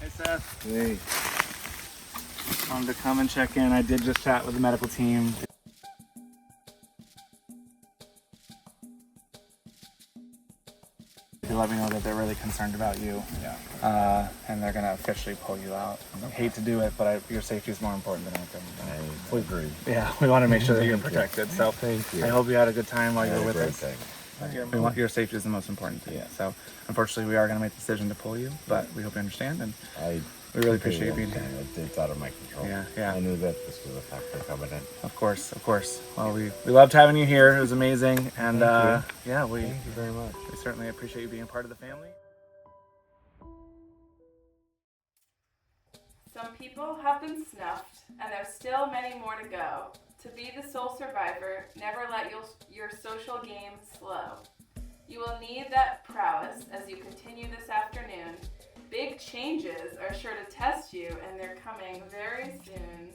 Seth. Hey. Wanted to come and check in. I did just chat with the medical team. They let me know that they're really concerned about you. Yeah. And they're gonna officially pull you out. I hate to do it, but your safety is more important than anything. I agree. Yeah, we want to make sure that you're protected. So Thank you. I hope you had a good time while you were with us. Thing. Your safety is the most important thing. Yeah. So unfortunately, we are going to make the decision to pull you, but we hope you understand, and I we really appreciate you being here. It's out of my control. Yeah. I knew that this was a factor coming in. Of course. Well, we loved having you here. It was amazing, and Thank we you very much. we certainly appreciate you being a part of the family. Some people have been snuffed, and there's still many more to go. To be the sole survivor, never let your social game slow. You will need that prowess as you continue this afternoon. Big changes are sure to test you, and they're coming very soon.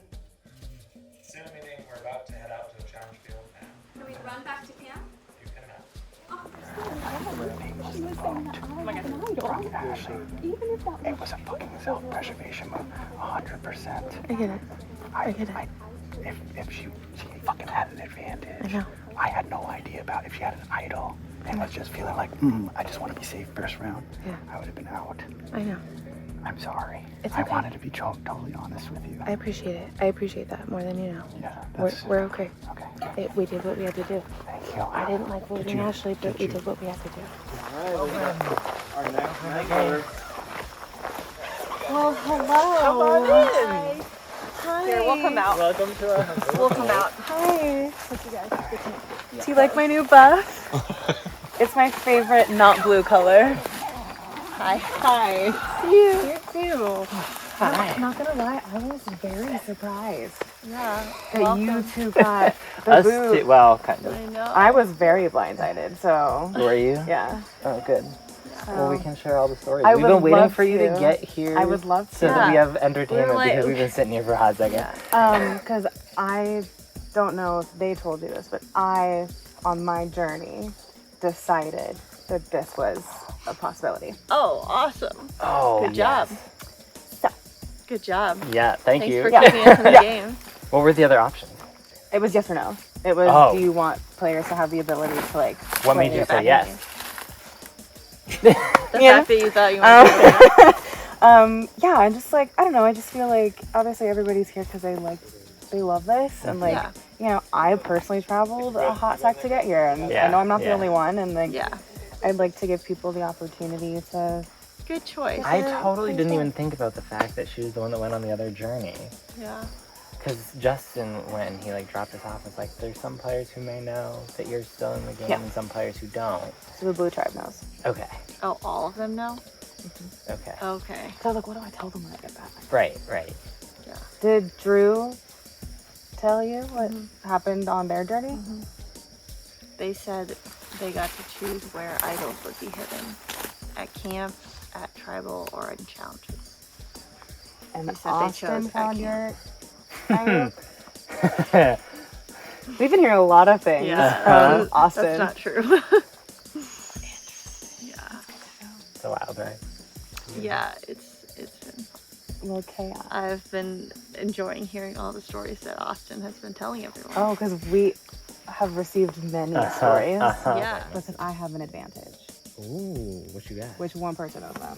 Soon, meaning we're about to head out to the challenge field now. Can we run back to camp? You can now. It was a fucking self-preservation move, 100%. I get it. If she fucking had an advantage, I know. I had no idea about if she had an idol and was just feeling like, I just want to be safe first round. Yeah. I would have been out. I know. I'm sorry. It's I okay. wanted to be totally honest with you. I appreciate it. I appreciate that more than you know. Yeah, We're okay. Okay. We did what we had to do. Thank you. I didn't like losing Ashley, but we did what we had to do. Our next member. Well, hello. Come on in. Hi. Here, we'll come out. Welcome to our home. We'll come out. Hi. Thank you guys. Do you like my new buff? It's my favorite not blue color. Hi. Hi. You too. Hi. I'm not gonna lie, I was very surprised Yeah. that you two got the boot. Well, kind of. I know. I was very blindsided, so Were you? yeah. Oh, good. Well, we can share all the stories. I We've would been waiting love for you to to. get here. I would love to. So that we have entertainment We were like, because we've been sitting here for a hot second. Because I don't know if they told you this, but I, on my journey, decided that this was a possibility. Oh, awesome. Oh, Good job. So, Good job. Yeah, thank Thanks you. for keeping us in the game. What were the other options? it was yes or no. It was, Oh. do you want players to have the ability to, like, What play made you it say back yes? in? The Yeah. fact that you thought you wanted to do Yeah, I'm just like, I don't know, I just feel like obviously everybody's here because they love this, and like, Yeah. you know, I personally traveled a hot sec to get here, and Yeah, I know I'm not the yeah. only one, and like, Yeah. I'd like to give people the opportunity to, Good choice. I totally didn't even think about the fact that she was the one that went on the other journey. Yeah. Because Justin, when he like dropped us off, was like, there's some players who may know that you're still in the game Yeah. and some players who don't. so the blue tribe knows. Okay. Oh, all of them know? Okay. Okay. So I was like, what do I tell them when I get back? Right. Yeah. Did Drew tell you what happened on their journey? They said they got to choose where idols would be hidden. At camp, at tribal, or in challenges. And They said they Austin chose found at your idol? We've been hearing a lot of things from Austin. That's not true. Yeah. So wild, right? Yeah, it's been Little chaos. I've been enjoying hearing all the stories that Austin has been telling everyone. Oh, because we have received many stories. Yeah. Listen, I have an advantage, Ooh, what you got? which one person knows about,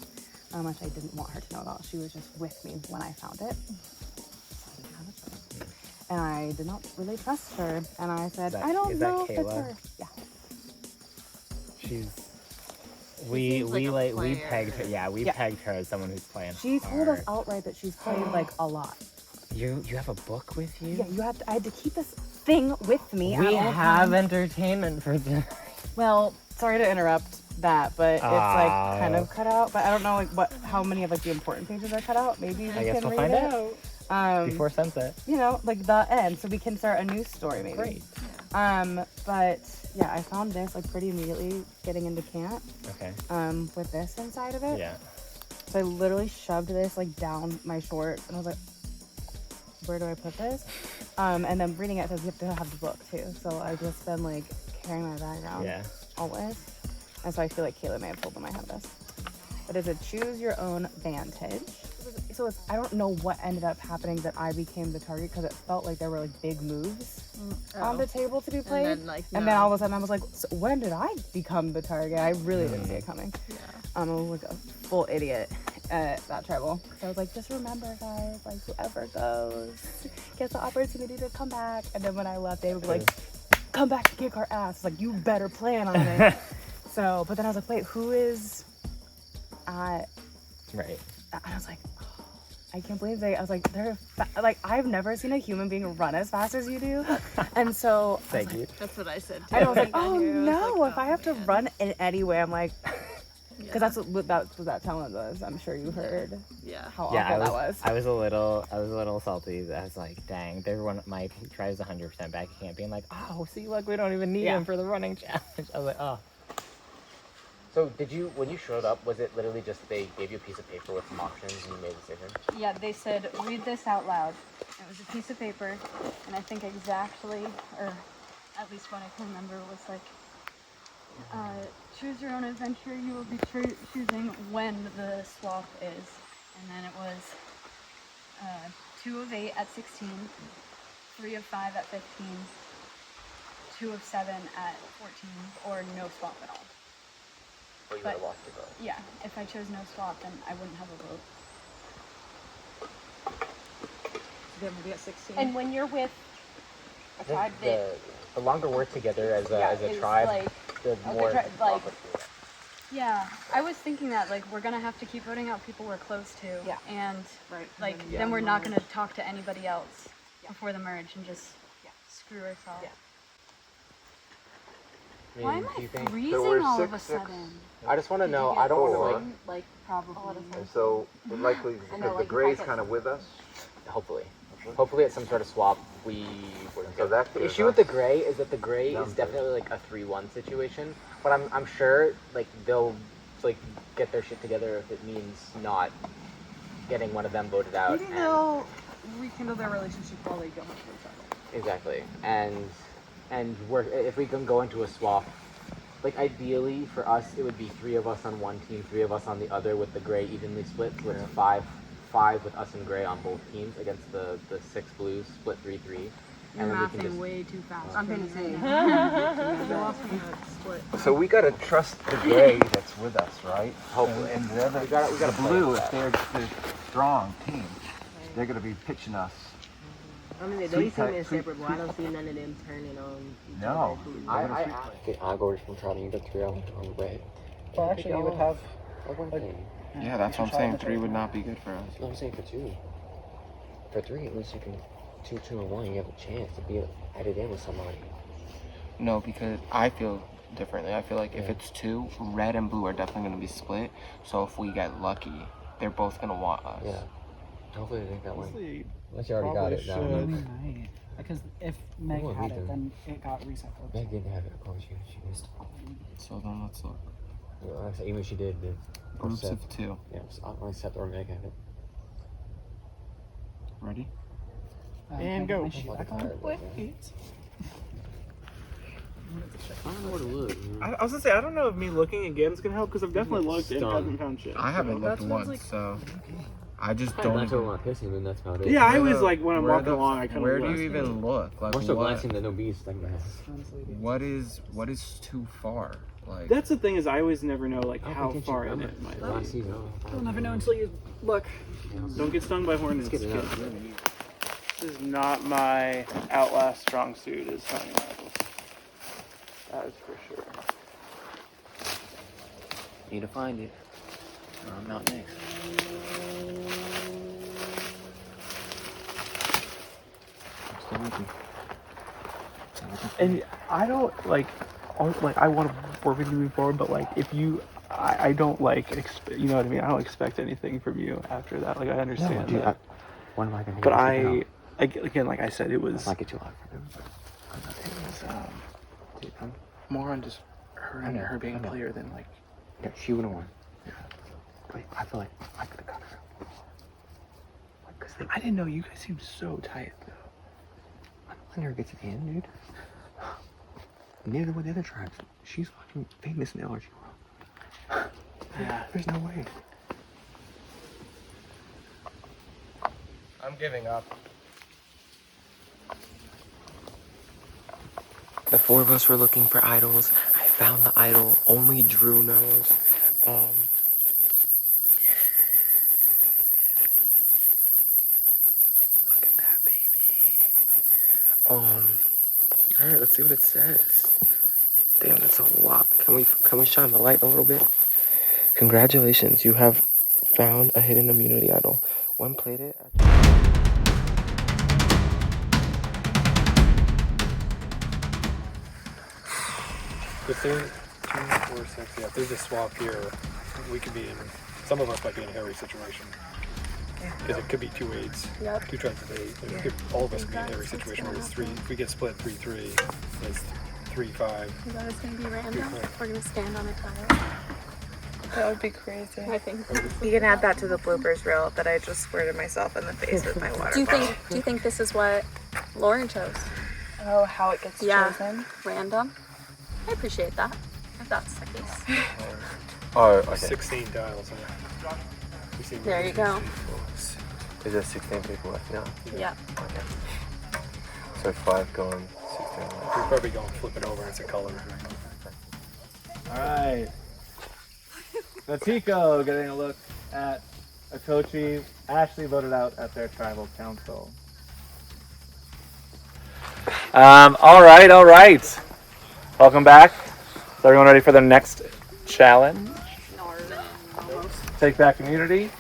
which I didn't want her to know about. She was just with me when I found it. So I didn't have a choice. And I did not really trust her. And I said, Is I don't that know if it's Kayla? her. Yeah. She's. seems like a we player. pegged her. Yeah, we Yeah. pegged her as someone who's playing. She told us hard. outright that she's played like a lot. You have a book with you? Yeah, I had to keep this thing with me. We at all have times. entertainment for the. Well, sorry to interrupt that, but it's like Oh. kind of cut out. But I don't know like how many of like the important pages are cut out. Maybe we I guess can we'll read find it. out before sunset. You know, like the end, so we can start a new story maybe. Great. But yeah, I found this like pretty immediately getting into camp. Okay. With this inside of it. Yeah. So I literally shoved this like down my short, and I was like, where do I put this? And then reading it says you have to have the book too. So I've just been like carrying my bag around Yeah. always. And so I feel like Kayla may have told them I have this. But it's a choose your own vantage. so it's, I don't know what ended up happening that I became the target because it felt like there were like big moves on the table to be played. And then all of a sudden I was like, so when did I become the target? I really didn't see it coming. Yeah. I was like a full idiot at that tribal. So I was like, just remember guys, like whoever goes gets the opportunity to come back. And then when I left, they would be like, come back and kick our ass. Like, you better plan on it. So, but then I was like, wait, who is at... Right. I was like, oh, I can't believe I was like, like, I've never seen a human being run as fast as you do. And so... Thank you. That's what I said too. I was like, oh Here, I was no, like, if I have to run in any way, I'm like... Because that's what that talent was. I'm sure you heard how awful that was. I was a little salty. I was like, dang, everyone Mike tries 100% back. He can't be like, oh, see, look, we don't even need him for the running challenge. I was like, oh. So when you showed up, was it literally just they gave you a piece of paper with some options and you made a decision? Yeah, they said, read this out loud. It was a piece of paper, and I think exactly, or at least what I can remember was like, choose your own adventure. You will be choosing when the swap is. And then it was 2 of 8 at 16, 3 of 5 at 15, 2 of 7 at 14, or no swap at all. Or you would have lost the vote? Yeah, if I chose no swap, then I wouldn't have a vote. Then we'll be at 16. And when you're with a tribe that... The longer we're together as a tribe, like, the more... Yeah, I was thinking that, like, we're gonna have to keep voting out people we're close to. Yeah. And, like, then we're not gonna talk to anybody else before the merge and just screw ourselves. Yeah. Why am I freezing all of a sudden? I just want to know, I don't want to, like, probably. And so, likely, because the gray's kind of with us. Hopefully at some sort of swap, we were So that's the issue with the gray is that the gray is definitely like a 3-1 situation. But I'm sure like they'll like get their shit together if it means not getting one of them voted out. Maybe they'll rekindle their relationship while they go into each other. Exactly. And if we can go into a swap, like ideally for us it would be 3 of us on one team, 3 of us on the other with the gray evenly split. So it's 5 with us and gray on both teams against the 6 blues split 3-3. You're mathing way too fast. I'm gonna say. So we gotta trust the gray that's with us, right? Hopefully. And the other, we gotta the play blue, with if they're the strong team, they're gonna be pitching us. I mean, they don't seem as separate, but I don't see none of them turning on each No. other. I'll go from Charlie. You got 3 on red. Well, actually, you would have. Yeah, that's what I'm saying. 3 would not be good for us. No, I'm saying for 2. For 3, at least you can 2 and 1. You have a chance to be added in with somebody. No, because I feel differently. I feel like if it's 2, red and blue are definitely going to be split. So if we get lucky, they're both going to want us. Yeah. Hopefully they think that way. Unless you already got it now. Because if Meg had it, then it got reset. Meg didn't have it. Oh, she missed. So then let's look. Well, even if she did, Groups of 2. Yeah, I'll accept or Meg had it. Ready? And go. I don't know where to look. I was gonna say, I don't know if me looking again's gonna help because I've definitely looked and haven't found shit. I haven't looked once, so I just don't. That's what I'm pissing, and that's about it. Yeah, I always like when I'm walking along, I kind of. Where do you even look? Like, we're so glancing that no bees like that. What is too far? Like that's the thing is, I always never know like how far in it might be. You'll never know until you look. Don't get stung by hornets. This is not my Outlast strong suit. Is hunting rifles. That is for sure. Need to find it. Or I'm not next. I'm still with you. And I don't like I want to work with you moving forward, but like if you, I don't like, you know what I mean? I don't expect anything from you after that. Like I understand that. When am I gonna? But again, like I said, it was. I get you a lot for them. It was more on just her being a player than like. Yeah, she would have won. Yeah. But I feel like I could have got her. I didn't know you guys seemed so tight though. I never get to the end, dude. Neither would the other tribes. She's fucking famous in the allergy world. Yeah. There's no way. I'm giving up. The four of us were looking for idols. I found the idol only Drew knows. Look at that baby. Alright, let's see what it says. Damn, that's a lot. Can we shine the light a little bit? Congratulations, you have found a hidden immunity idol. When played it. If there's 2, 4, 6, yeah, if there's a swap here, we could be in, some of us might be in a hairy situation. Because it could be 2 8s, Yep. 2 tribes of 8. All of us could be in a hairy situation where it's 3, if we get split 3-3, it's 3-5. Is that it's gonna be random? We're gonna stand on a tile. That would be crazy. I think. You can add that to the bloopers reel that I just squirted myself in the face with my water Do you bottle. think this is what Lauren chose? Oh, how it gets chosen? Random. I appreciate that. If that's the case. Oh, okay. 16 tiles. There you go. Is there 16 people left now? Yeah. Okay. So 5 going, 16 left. We're probably going to flip it over, it's a color. Alright. Natiko getting a look at Okochi. Ashley voted out at their tribal council. Alright. Welcome back. Is everyone ready for the next challenge? Take back immunity.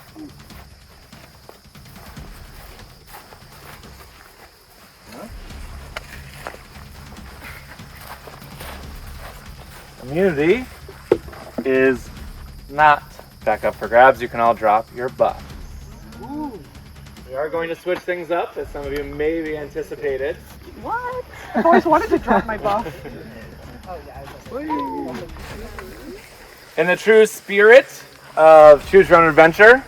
Immunity is not back up for grabs. You can all drop your buff. We are going to switch things up, as some of you maybe anticipated. What? I've always wanted to drop my buff. In the true spirit of choose your own adventure,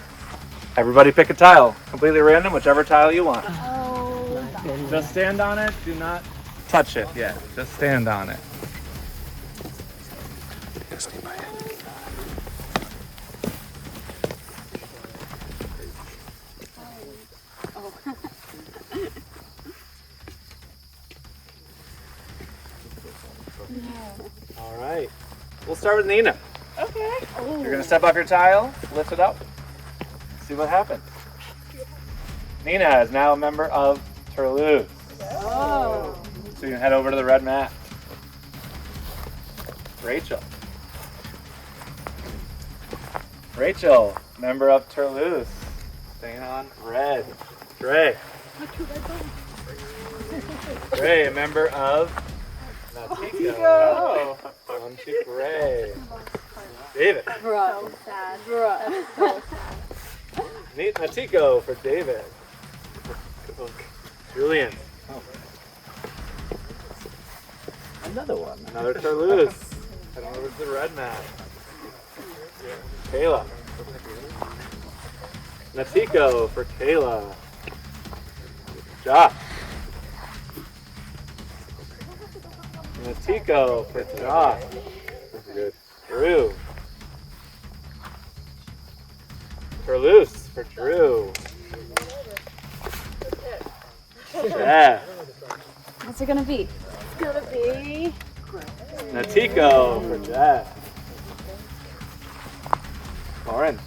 everybody pick a tile. Completely random, whichever tile you want. Just stand on it. Do not touch it yet. Just stand on it. All right. We'll start with Nina. Okay. You're going to step off your tile, lift it up, see what happens. Nina is now a member of Toulouse. Oh. So you can head over to the red mat. Rachel. Rachel, member of Toulouse. Staying on red. Dre. Dre, a member of Natiko. Oh, on to Gray. David. Bro. So sad. Bro. So sad. Natiko for David. Julian. Another one. Another Toulouse. Heading over to the red mat. Kayla. Natiko for Kayla. Josh. Natiko for Josh. Drew. Toulouse for Drew. Yeah. What's it gonna be? It's gonna be Natiko for Jess. Lauren.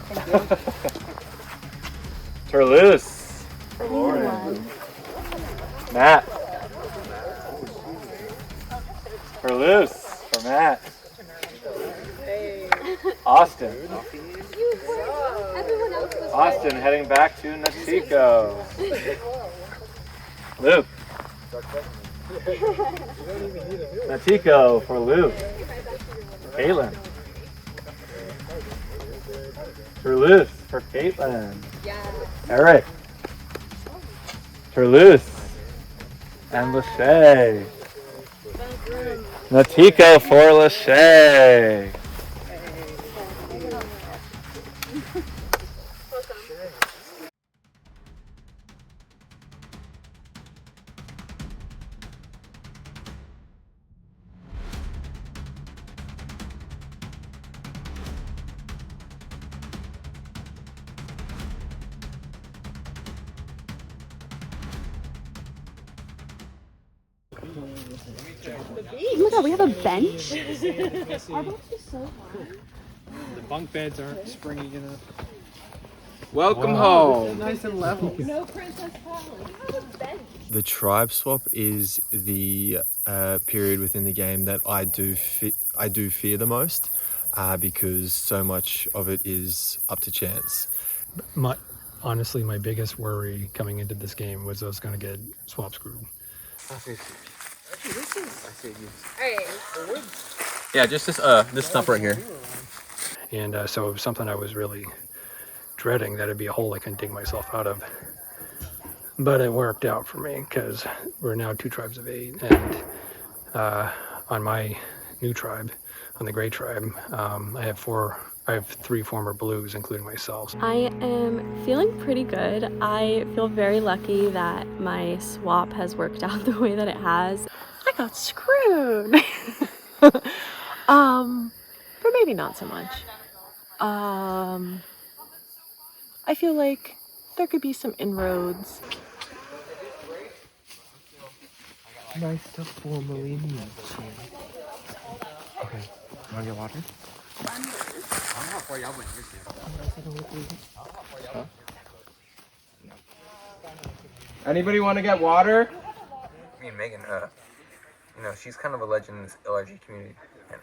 Thank you. Toulouse for Lauren. Matt. Toulouse for Matt. Austin. Austin heading back to Natiko. Luke. Natiko for Luke. Caitlin. Toulouse for Caitlin. Eric. Toulouse. And Lachey. Natiko for Lachey. Oh my god, we have a bench? Our bench is so high. The bunk beds aren't springy enough. Welcome home. Nice and level. No Princess Palace. We have a bench. The tribe swap is the period within the game that I do fear the most, because so much of it is up to chance. Honestly, my biggest worry coming into this game was I was going to get swap screwed. Yeah, just this stump right here. And so it was something I was really dreading, that it'd be a hole I couldn't dig myself out of. But it worked out for me because we're now 2 tribes of 8, and on my new tribe, on the Gray tribe, I have 3 former blues, including myself. I am feeling pretty good. I feel very lucky that my swap has worked out the way that it has. I got screwed. But maybe not so much. I feel like there could be some inroads. Nice to formally meet you. Okay, you wanna get water? Huh? Anybody want to get water? Me and Megan, you know, she's kind of a legend in this LRG community, and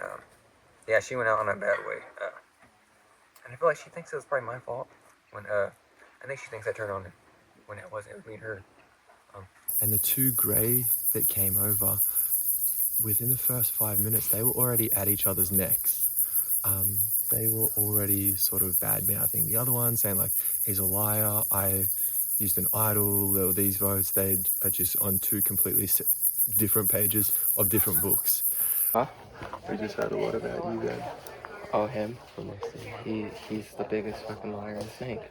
yeah, she went out on a bad way, and I feel like she thinks it was probably my fault when I think she thinks I turned on it when it wasn't. It was me and her. And the 2 Grey that came over, within the first 5 minutes, they were already at each other's necks. They were already sort of bad-mouthing the other one, saying like, he's a liar, I used an idol, or these votes. They are just on 2 completely different pages of different books. Huh? We just had a what about you guys? Oh, him? He's the biggest fucking liar in the snake.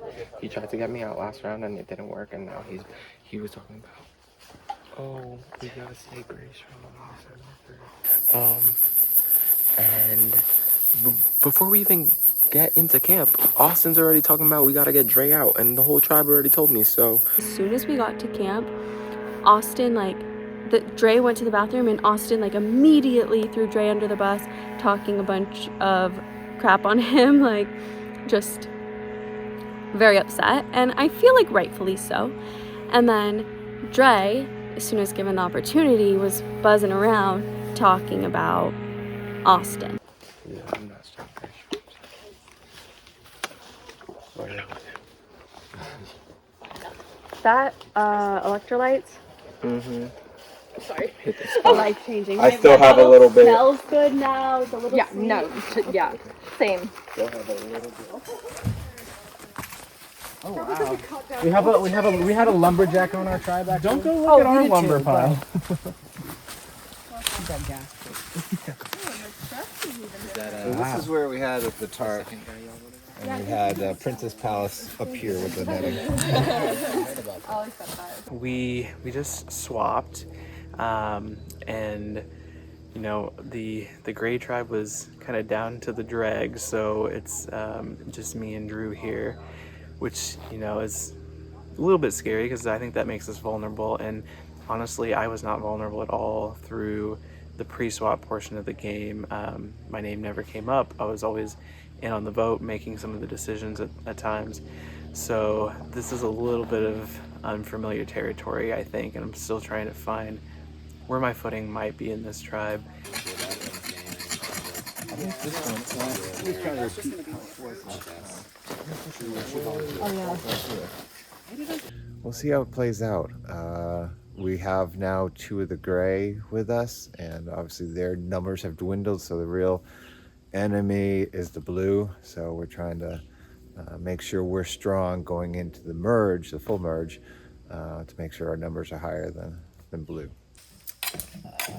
He tried to get me out last round and it didn't work, and now he was talking about, oh, we gotta say grace from and before we even get into camp, Austin's already talking about we gotta get Dre out, and the whole tribe already told me, so. As soon as we got to camp, Austin, Dre went to the bathroom and Austin, immediately threw Dre under the bus, talking a bunch of crap on him, just very upset. And I feel like rightfully so. And then Dre, as soon as given the opportunity, was buzzing around talking about Austin. Yeah, I'm not That, electrolytes? Mm-hmm. Sorry. Hit the spot. Life changing. I still have a little bit. Smells good now. It's a little sweet. Yeah, same. Still have a little bit. Oh wow. We had a lumberjack on our tribe. Actually. Don't go look at our lumber pile. This is where we had the tarp, and we had Princess Palace up here with the netting. We just swapped, and you know the Gray tribe was kind of down to the dregs, so it's just me and Drew here, which is a little bit scary because I think that makes us vulnerable. And honestly, I was not vulnerable at all through the pre-swap portion of the game. My name never came up. I was always in on the vote, making some of the decisions at times. So this is a little bit of unfamiliar territory, I think, and I'm still trying to find where my footing might be in this tribe. We'll see how it plays out. We have now 2 of the Gray with us, and obviously their numbers have dwindled, so the real enemy is the blue. So we're trying to make sure we're strong going into the merge, the full merge, to make sure our numbers are higher than blue.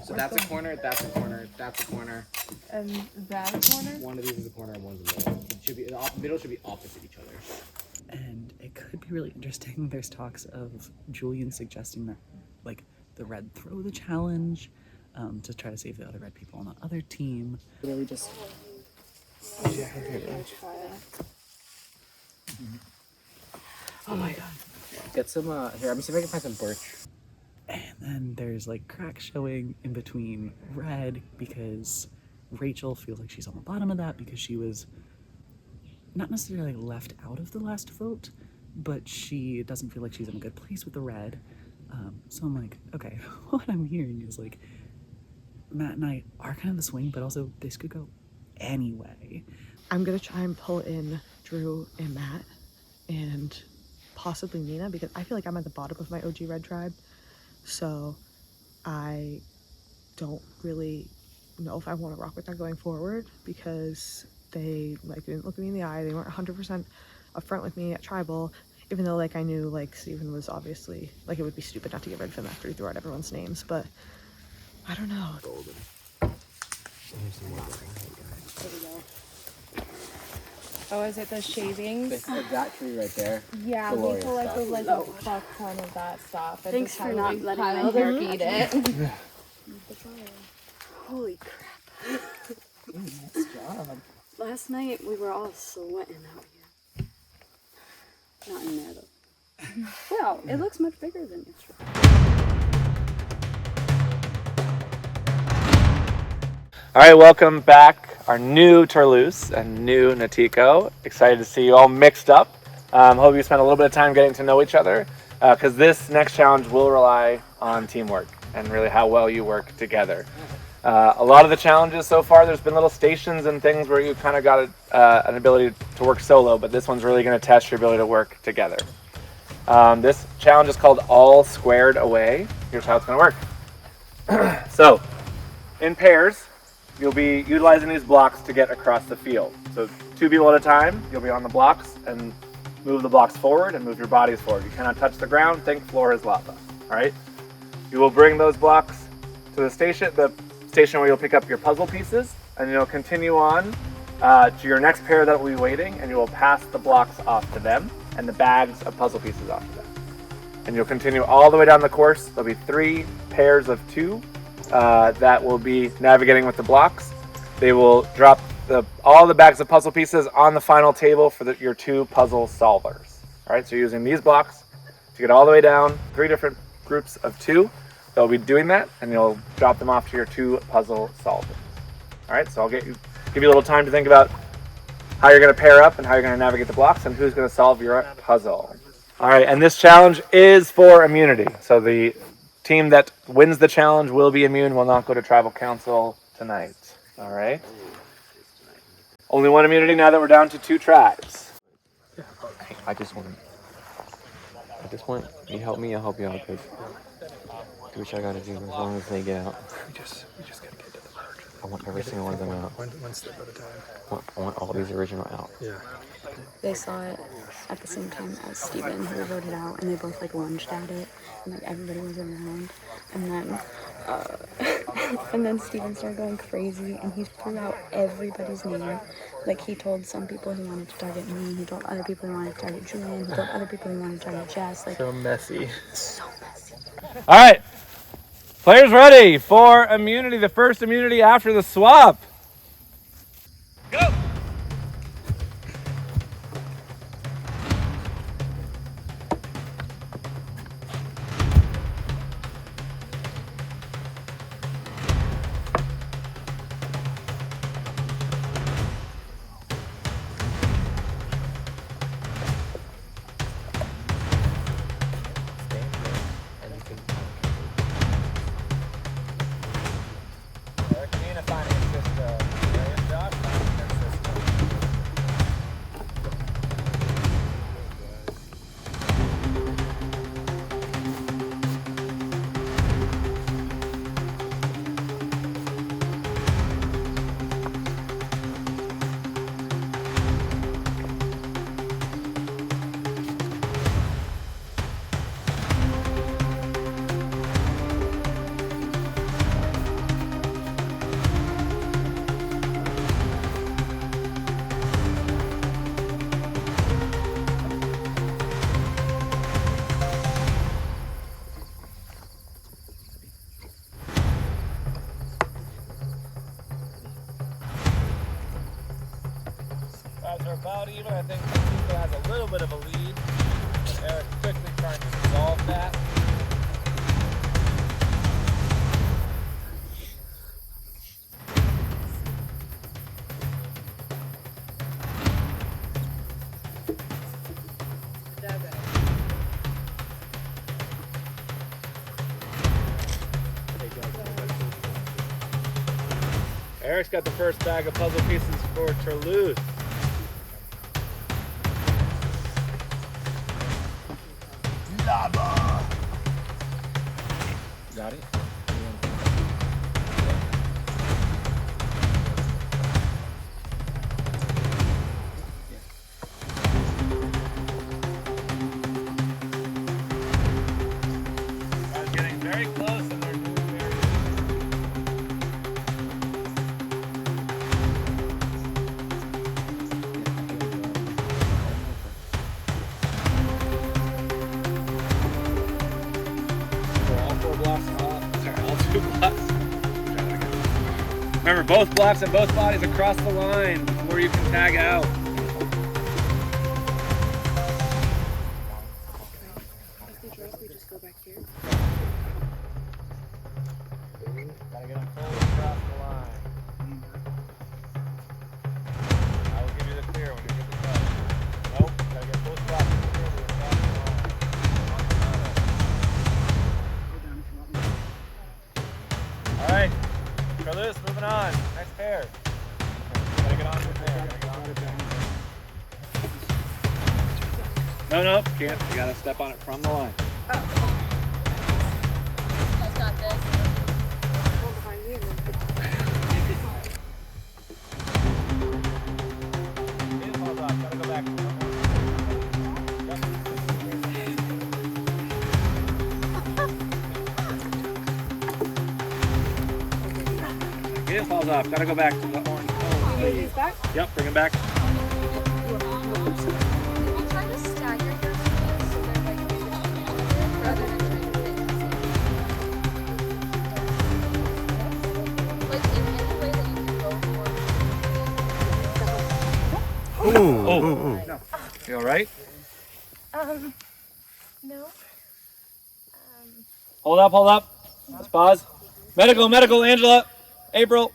So that's a corner, that's a corner, that's a corner. And that a corner? One of these is a corner and one's a middle. It should be, the middle should be opposite each other. And it could be really interesting. There's talks of Julian suggesting that, the red throw the challenge to try to save the other red people on the other team. Really just. Oh my god. Get some, here, let me see if I can find some birch. And then there's like cracks showing in between red because Rachel feels like she's on the bottom of that because she was not necessarily left out of the last vote, but she doesn't feel like she's in a good place with the red. So I'm like, okay, what I'm hearing is like Matt and I are kind of the swing, but also this could go anyway. I'm gonna try and pull in Drew and Matt and possibly Nina because I feel like I'm at the bottom of my OG red tribe. So I don't really know if I want to rock with that going forward because they like didn't look me in the eye. They weren't 100% upfront with me at tribal, even though like I knew like Steven was obviously like it would be stupid not to get rid of him after he threw out everyone's names, but I don't know. Golden. There we go. Oh, is it the shavings? That tree right there. Yeah, we collected like a fuck ton of that stuff. And Thanks for not letting my piled hair it. eat it. Holy crap. Nice job. Last night we were all sweating out here. Not in there though. Well, it looks much bigger than yesterday. All right, welcome back. Our new Turloose and new Natiko. Excited to see you all mixed up. Hope you spent a little bit of time getting to know each other because this next challenge will rely on teamwork and really how well you work together. A lot of the challenges so far, there's been little stations and things where you kind of got an ability to work solo, but this one's really going to test your ability to work together. This challenge is called All Squared Away. Here's how it's going to work. So, in pairs, you'll be utilizing these blocks to get across the field. So 2 people at a time, you'll be on the blocks and move the blocks forward and move your bodies forward. You cannot touch the ground, think floor is lava, all right? You will bring those blocks to the station where you'll pick up your puzzle pieces, and you'll continue on to your next pair that will be waiting, and you will pass the blocks off to them and the bags of puzzle pieces off to them. And you'll continue all the way down the course. There'll be 3 pairs of 2 that will be navigating with the blocks. They will drop all the bags of puzzle pieces on the final table for your 2 puzzle solvers. All right, so you're using these blocks to get all the way down, 3 different groups of 2. They'll be doing that, and you'll drop them off to your 2 puzzle solvers. All right, so I'll give you a little time to think about how you're going to pair up and how you're going to navigate the blocks and who's going to solve your puzzle. All right, and this challenge is for immunity. So the team that wins the challenge will be immune, will not go to tribal council tonight. All right? Only 1 immunity now that we're down to 2 tribes. I just want you help me, I'll help you out, because do what I gotta do as long as they get out. We just gotta get to the merge. I want every single one of them out. One step at a time. I want all these original out. Yeah. They saw it at the same time as Steven, who voted out, and they both like lunged at it, and like everybody was around, and then Steven started going crazy, and he threw out everybody's name. Like he told some people he wanted to target me, he told other people he wanted to target Julian, he told other people he wanted to target Jess. Like So messy. so messy. All right, players ready for immunity, the first immunity after the swap. Go! Are about even. I think Natiko has a little bit of a lead, but Eric quickly trying to resolve that. Eric's got the first bag of puzzle pieces for Toulouse. Lava. Got it? Guys, getting very close and they're moving very all 4 blocks off. Sorry, all 2 blocks. Remember, both blocks and both bodies across the line before you can tag out. Gotta get them fully across the line. I will give you the clear when you get the cut. Nope, gotta get both blocks clearly across the line. Alright, Carlos, moving on. Next pair. Gotta get on from there. Gotta get on from there. No, can't. You gotta step on it from the line. Guys got this. Gotta go back. It falls off. Gotta go back to the orange. Oh, please. Yep, bring him back. We'll try to stagger your feet so they're like rather than trying to fit. Like in any way that you can go for. Oh. You alright? No. Hold up. Let's pause. Medical, Angela. April.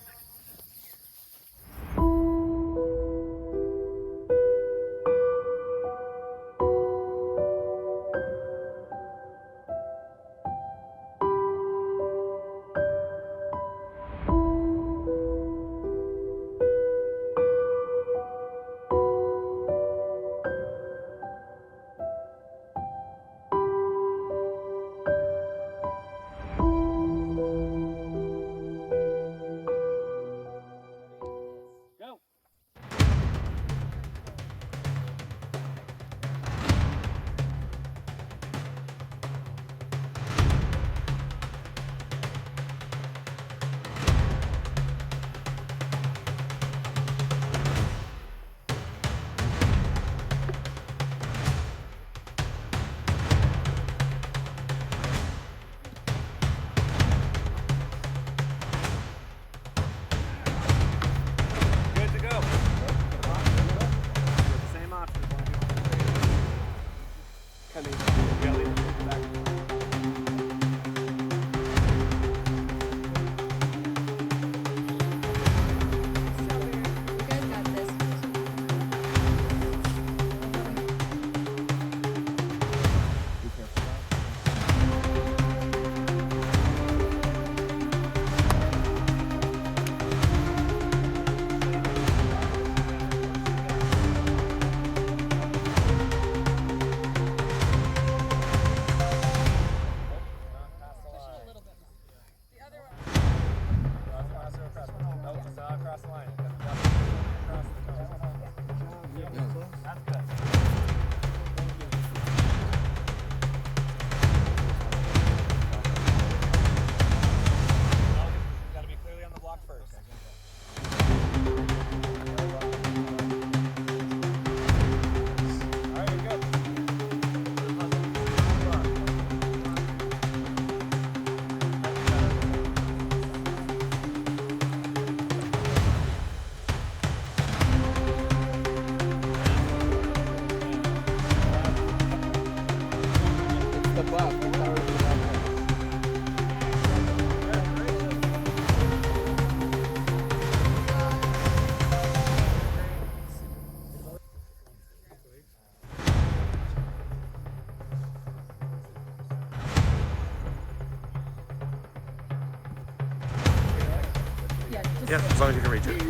Yeah, as long as you can reach it.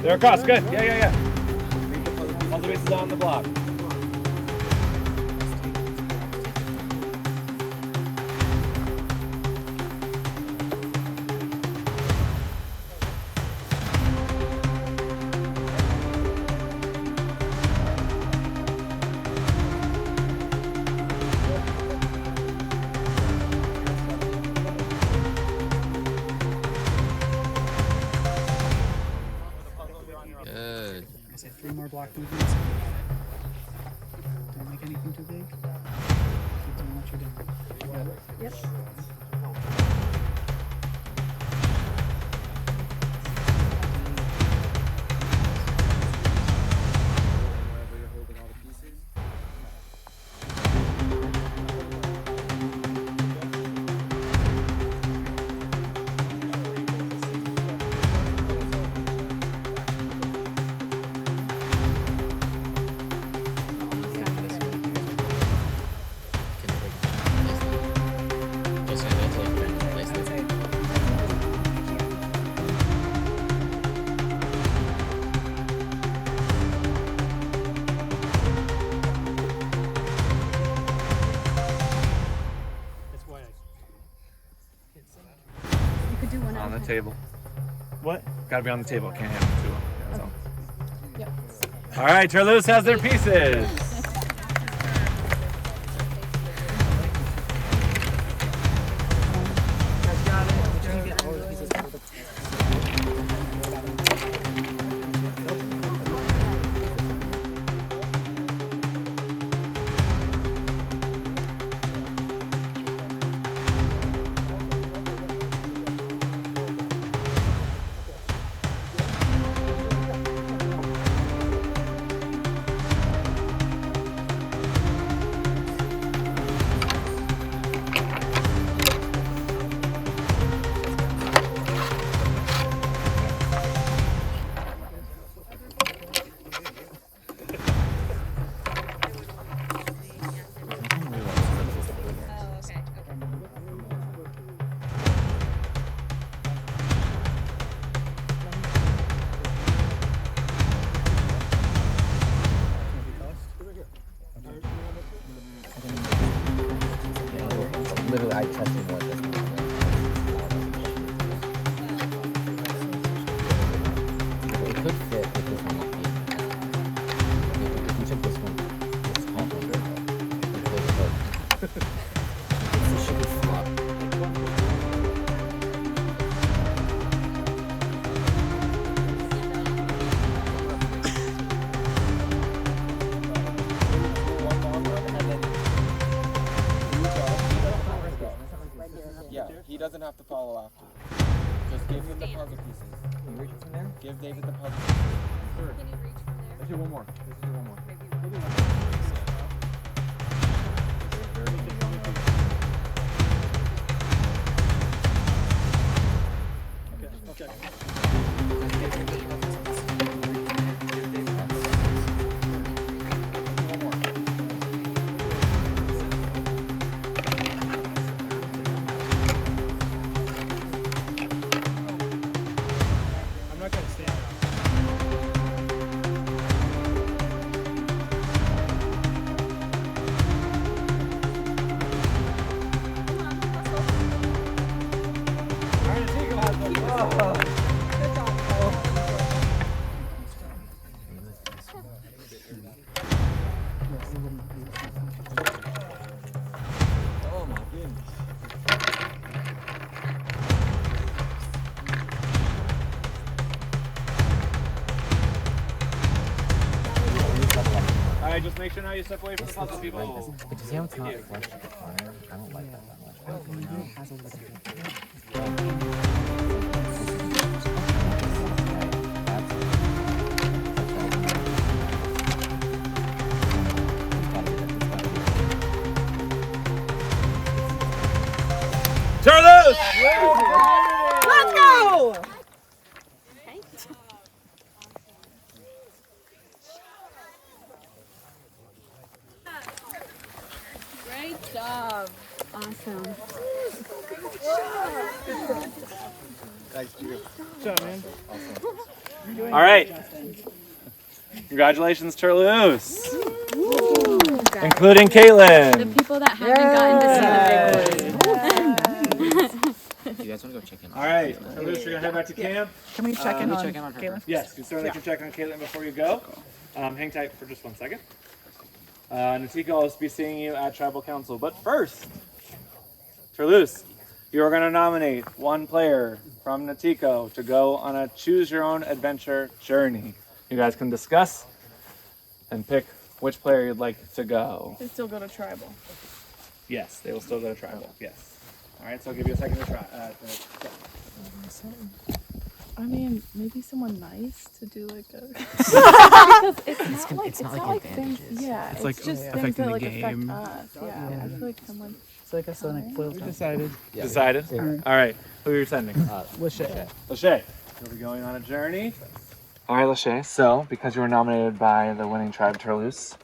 They're across, good. Yeah. All the pieces on the block. Good. I said 3 more block movements. Don't make anything too big. Keep doing what you're doing. Yep. On the table. What? Gotta be on the table. Can't have them too. That's all. Yep. All right, Turloose has their pieces. Literally, I tested one this morning. It could fit if this one was if you took this one, it's confident. It could fit. It should be flop. Yeah, he doesn't have to follow after. Just give him the puzzle pieces. Can you reach from there? Give David the puzzle pieces. Sure. Can you reach from there? Let's do one more. Let's do one more. Oh my goodness. All right, just make sure now you step away from the puzzle people. But you see how it's not flush with the corner? I don't like that much. Turloose! Let's go! Nice to you. Good job, man. Awesome. All right. Congratulations, Turloose. Including Caitlin. The people that haven't gotten to see the big one. You guys want to go check in on All right, Turloose, you're gonna head back to camp. Can we check in on her? Caitlin? Yes, you certainly can check on Caitlin before you go. Hang tight for just 1 second. Natika will be seeing you at Tribal Council. But first, Turloose, you are going to nominate one player from Natiko to go on a choose your own adventure journey. You guys can discuss and pick which player you'd like to go. They still go to tribal. Yes, they will still go to Tribal. Yes. All right, so I'll give you a second to try. I mean, maybe someone nice to do like a. it's not like things. Yeah, It's like just things affecting that the like game. affect us. Yeah, I feel like someone. So I guess then we'll Decided. Decided? All right, who are you sending? Lachey. Lachey, you'll be going on a journey. All right, Lachey. So, because you were nominated by the winning tribe, Turloose,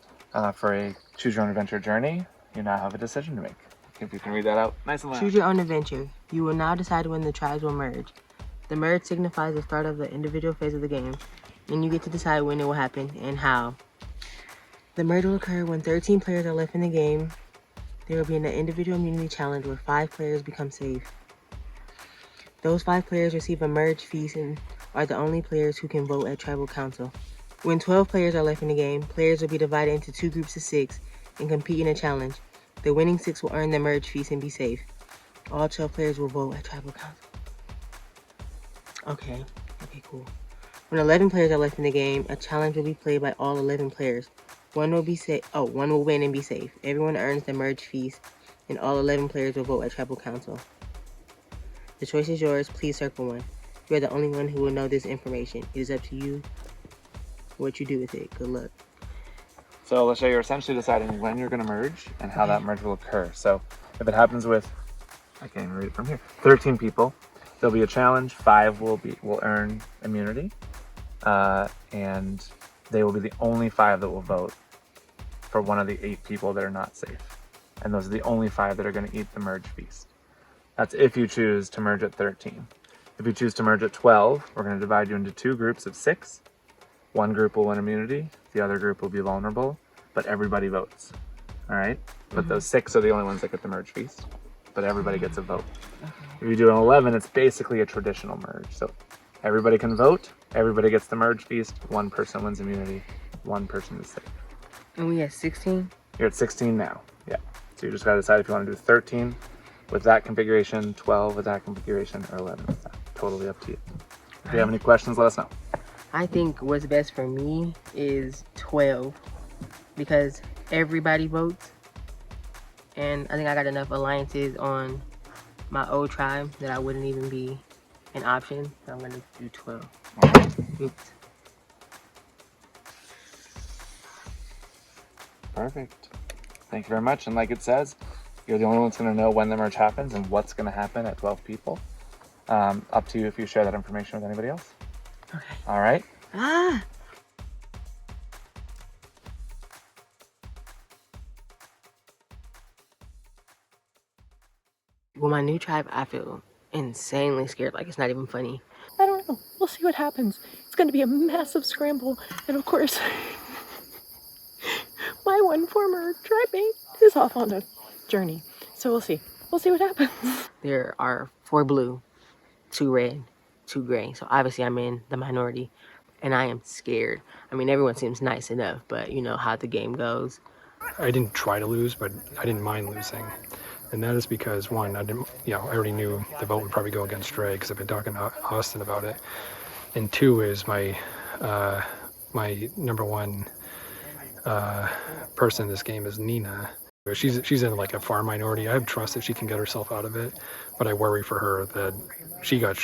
for a choose your own adventure journey, you now have a decision to make. If you can read that out nice and loud. Choose your own adventure. You will now decide when the tribes will merge. The merge signifies the start of the individual phase of the game, and you get to decide when it will happen and how. The merge will occur when 13 players are left in the game. There will be an individual immunity challenge where 5 players become safe. Those 5 players receive a merge feast and are the only players who can vote at Tribal Council. When 12 players are left in the game, players will be divided into 2 groups of 6 and compete in a challenge. The winning 6 will earn the merge feast and be safe. All 12 players will vote at Tribal Council. Okay, cool. When 11 players are left in the game, a challenge will be played by all 11 players. One will win and be safe. Everyone earns the merge feast, and all 11 players will vote at Tribal Council. The choice is yours. Please circle one. You are the only one who will know this information. It is up to you what you do with it. Good luck. So, Lachey, you're essentially deciding when you're going to merge and how that merge will occur. So, if it happens with, I can't even read it from here, 13 people, there'll be a challenge. 5 will earn immunity, and they will be the only 5 that will vote for one of the 8 people that are not safe. And those are the only 5 that are going to eat the merge feast. That's if you choose to merge at 13. If you choose to merge at 12, we're going to divide you into 2 groups of 6. One group will win immunity, the other group will be vulnerable, but everybody votes. All right? But those 6 are the only ones that get the merge feast, but everybody gets a vote. If you do an 11, it's basically a traditional merge. So everybody can vote, everybody gets the merge feast, one person wins immunity, one person is safe. And we at 16? You're at 16 now, yeah. So you just gotta decide if you wanna do 13 with that configuration, 12 with that configuration, or 11 with that. Totally up to you. If you have any questions, let us know. I think what's best for me is 12 because everybody votes. And I think I got enough alliances on my old tribe that I wouldn't even be an option. So I'm going to do 12. Oops. Perfect. Thank you very much. And like it says, you're the only one that's going to know when the merge happens and what's going to happen at 12 people. Up to you if you share that information with anybody else. Okay. All right. With my new tribe, I feel insanely scared. Like, it's not even funny. I don't know. We'll see what happens. It's going to be a massive scramble. And of course, my one former tribe mate is off on a journey. So we'll see. We'll see what happens. There are 4 blue, 2 red, 2 gray. So obviously I'm in the minority and I am scared. I mean, everyone seems nice enough, but you know how the game goes. I didn't try to lose, but I didn't mind losing. And that is because, one, I already knew the vote would probably go against Dre because I've been talking to Austin about it. And 2 is my number 1 person in this game is Nina. She's in like a far minority. I have trust that she can get herself out of it, but I worry for her that she got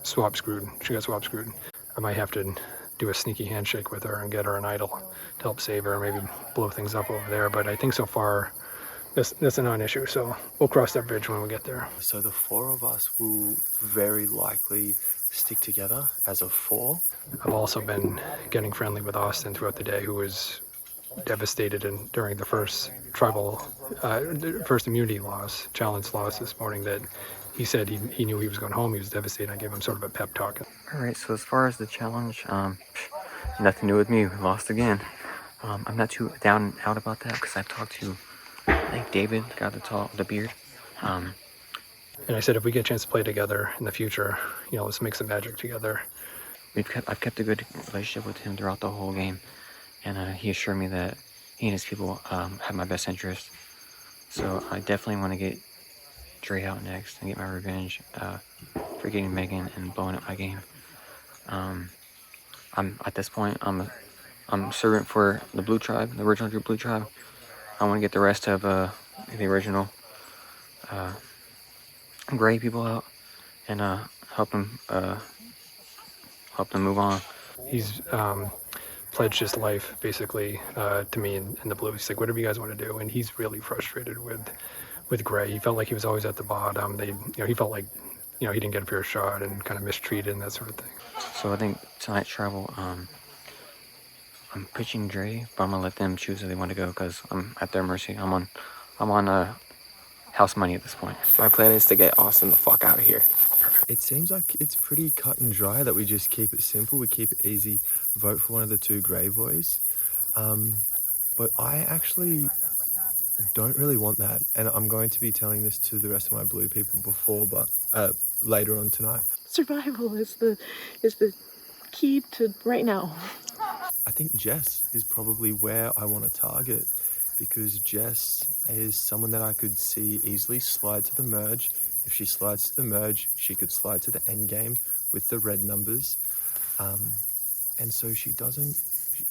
swap screwed. She got swap screwed. I might have to do a sneaky handshake with her and get her an idol to help save her, maybe blow things up over there. But I think so far, that's a non-issue, so we'll cross that bridge when we get there. So the 4 of us will very likely stick together as a 4. I've also been getting friendly with Austin throughout the day, who was devastated during the first tribal, first immunity challenge loss this morning, that he said he knew he was going home. He was devastated. I gave him sort of a pep talk. All right, so as far as the challenge, nothing new with me. We lost again. I'm not too down and out about that because I've talked to, I think, David, got the talk, the beard. And I said, if we get a chance to play together in the future, let's make some magic together. I've kept a good relationship with him throughout the whole game, and he assured me that he and his people have my best interest. So I definitely want to get Dre out next and get my revenge for getting Megan and blowing up my game. I'm at this point, I'm servant for the Blue Tribe, the original Blue Tribe. I want to get the rest of the original Gray people out and help them move on. He's pledged his life basically to me and the Blue. He's like, whatever you guys want to do. And he's really frustrated with Gray. He felt like he was always at the bottom. He felt like he didn't get a fair shot and kind of mistreated and that sort of thing. So I think tonight's travel, I'm pitching Dre, but I'm gonna let them choose where they want to go because I'm at their mercy. I'm on house money at this point. My plan is to get Austin the fuck out of here. It seems like it's pretty cut and dry that we just keep it simple, we keep it easy, vote for one of the two Grey boys. But I actually don't really want that, and I'm going to be telling this to the rest of my Blue people later on tonight. Survival is the key to right now. I think Jess is probably where I want to target, because Jess is someone that I could see easily slide to the merge. If she slides to the merge, she could slide to the end game with the red numbers. And so she doesn't,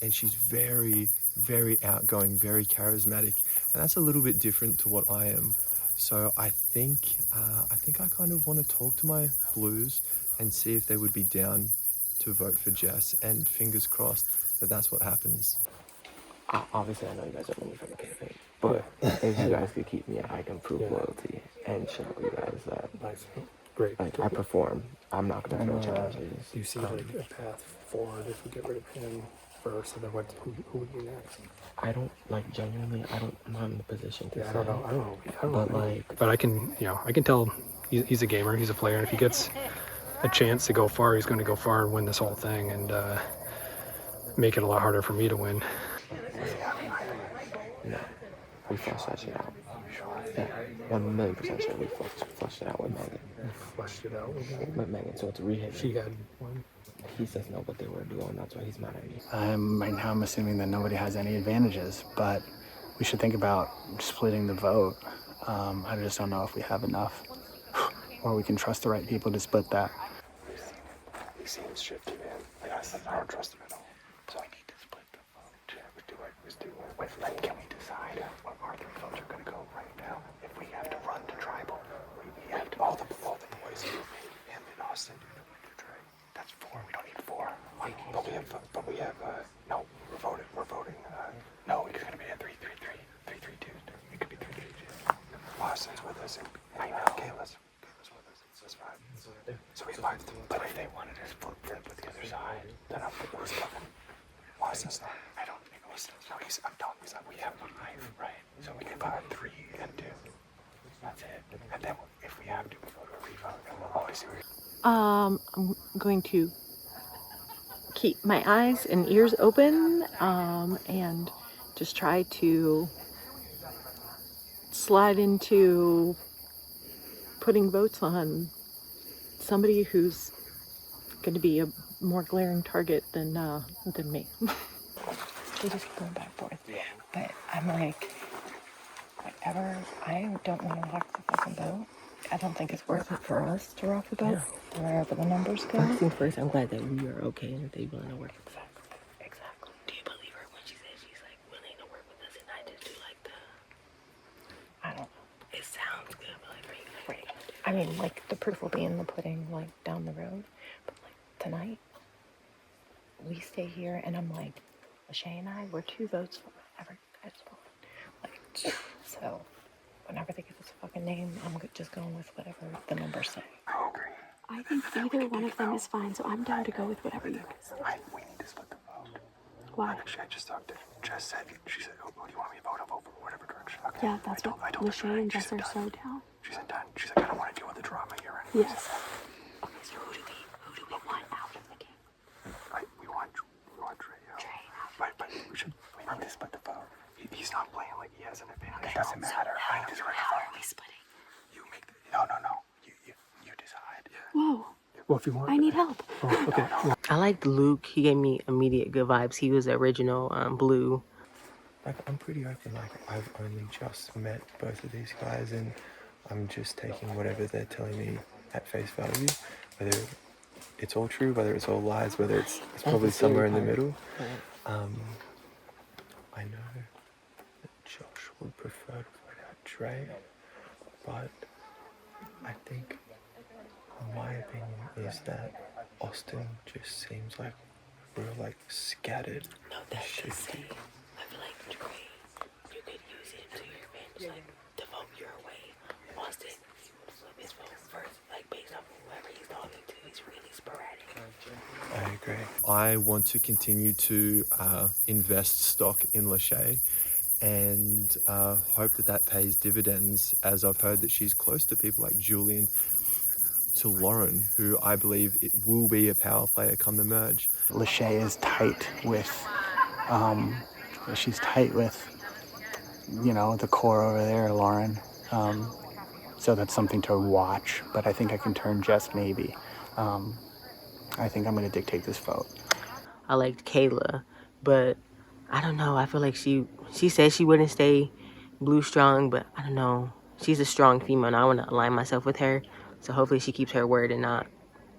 and she's very, very outgoing, very charismatic. And that's a little bit different to what I am. So I think I kind of want to talk to my Blues and see if they would be down to vote for Jess, and fingers crossed that that's what happens. Obviously, I know you guys are running for the campaign, but if you guys could keep me, I can prove loyalty and show you guys that Great. like I perform. I'm not gonna throw challenges. Do you see like a path forward if we get rid of him first, and then who would be next? I don't genuinely. I'm not in the position to say. I don't know. But But I can tell he's a gamer. He's a player. And if he gets a chance to go far, he's going to go far and win this whole thing, and make it a lot harder for me to win. No, we flushed that shit out. Yeah, 1,000,000% sure we flushed it out with Megan. Flushed it out with Megan, so it's a rehab. She had one. He says no, but they were a duo, and that's why he's mad at me. Right now I'm assuming that nobody has any advantages, but we should think about splitting the vote. I just don't know if we have enough, or we can trust the right people to split that. He seems shifty, man. I don't trust him at all. So I need to split the vote. Yeah, let's do it. Can we decide what our three votes are going to go right now? If we have to run to tribal, we have to all the boys, him and Austin, do Dre. That's 4. We don't need 4. But we have no. We're voting. No, it's going to be a 3-3-3, 3-3-2. It could be 3-3-2. Austin's with us. I know. Kayla's with us. It's 5. So we 5. But if they wanted to flip with the other side, then I'm who's fucking Austin's not. I don't think Austin's. No, I'm telling you, we have 5, right? So we can buy 3 and 2. That's it. And then if we have to, we vote or revote, and we'll always see. I'm going to keep my eyes and ears open, and just try to slide into putting votes on somebody who's going to be a more glaring target than me. They just keep going back and forth. But I'm like, whatever. I don't want to rock the fucking boat. I don't think it's worth it for us to rock the boat. Wherever the numbers go. First things first, I'm glad that we are okay and that they willing to work with us. Exactly. Do you believe her when she says she's like willing to work with us and not just do like the? I don't know. It sounds good, but like, right. I mean, like the proof will be in the pudding, like down the road. But like tonight, we stay here, and I'm like, Lachey and I, we're 2 votes from whatever you guys want. Like, so whenever they give us a fucking name, I'm just going with whatever the numbers say. I think either one of them is fine, so I'm down to go with whatever you guys say. We need to split the vote. Why? Actually, I just talked to Jess. She said, who do you want me to vote? I'll vote for whatever direction. Okay. Yeah, that's what Lachey and Jess are so down. She said done. She's like, I don't want to deal with the drama here anymore. Yes. Okay, so who do we want out of the game? We want Trey out. But we should need to split the vote. He's not playing like he has an advantage. It doesn't matter. I know. How are we splitting? You make the no. You decide. Yeah. Whoa. Well, if you want. I need help. Oh, okay. I liked Luke. He gave me immediate good vibes. He was the original Blue. Like, I'm pretty open. Like, I've only just met both of these guys, and I'm just taking whatever they're telling me at face value, whether it's all true, whether it's all lies, whether it's probably somewhere in the middle. I know that Josh would prefer to find out Trey, but I think my opinion is that Austin just seems like we're like scattered. No, that's the same. I feel like Trey, you could use it to your advantage, like to vote your way. Austin, flip his vote first, like based on whoever he's talking to. He's really sporadic. I agree. I want to continue to invest stock in Lachey and hope that pays dividends, as I've heard that she's close to people like Julian, to Lauren, who I believe it will be a power player come the merge. Lachey is tight with, she's tight with, the core over there, Lauren. So that's something to watch, but I think I can turn just maybe. I think I'm going to dictate this vote. I liked Kayla, but I don't know. I feel like she said she wouldn't stay Blue strong, but I don't know. She's a strong female, and I want to align myself with her. So hopefully she keeps her word and not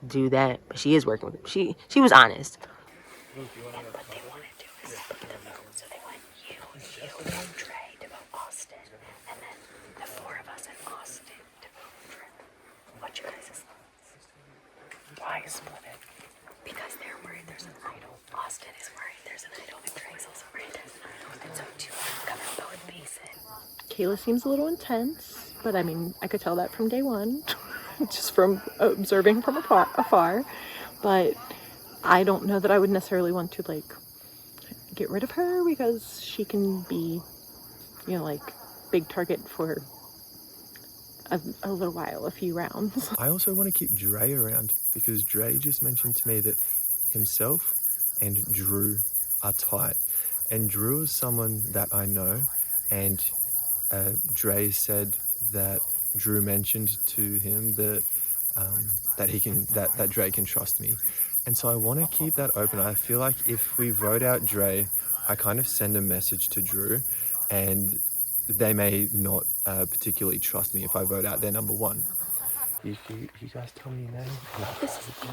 do that. But she is working with him. She was honest. What they want to do is split the vote. So they want you and Trey to vote Austin, and then the four of us and Austin to vote Trey. What's your guys' thoughts? Why split it? Because they're worried there's an idol. Austin is worried there's an idol, and Trey's also worried there's an idol. And so two of them cover both bases. Kayla seems a little intense, but I mean, I could tell that from day one, just from observing from afar. But I don't know that I would necessarily want to, like, get rid of her, because she can be, like, big target for a little while, a few rounds. I also want to keep Dre around, because Dre just mentioned to me that himself and Drew are tight. And Drew is someone that I know, and Dre said that Drew mentioned to him that that Dre can trust me. And so I want to keep that open. I feel like if we vote out Dre, I kind of send a message to Drew, and they may not particularly trust me if I vote out their number one. You guys tell me your name. This is like,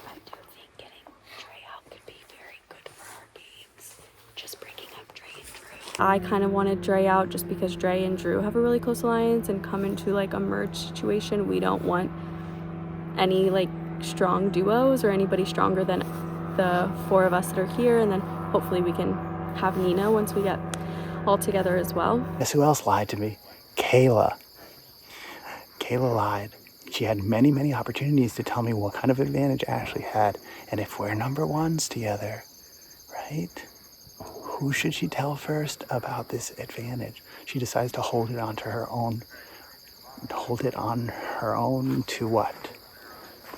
I do think getting Trey out could be very good for our games. Just breaking up Trey and Drew. I kind of wanted Dre out just because Dre and Drew have a really close alliance and come into like a merge situation. We don't want any like strong duos or anybody stronger than the four of us that are here, and then hopefully we can have Nina once we get all together as well. Guess who else lied to me? Kayla. Kayla lied. She had many, many opportunities to tell me what kind of advantage Ashley had, and if we're number ones together, right? Who should she tell first about this advantage? She decides to hold it on her own to what?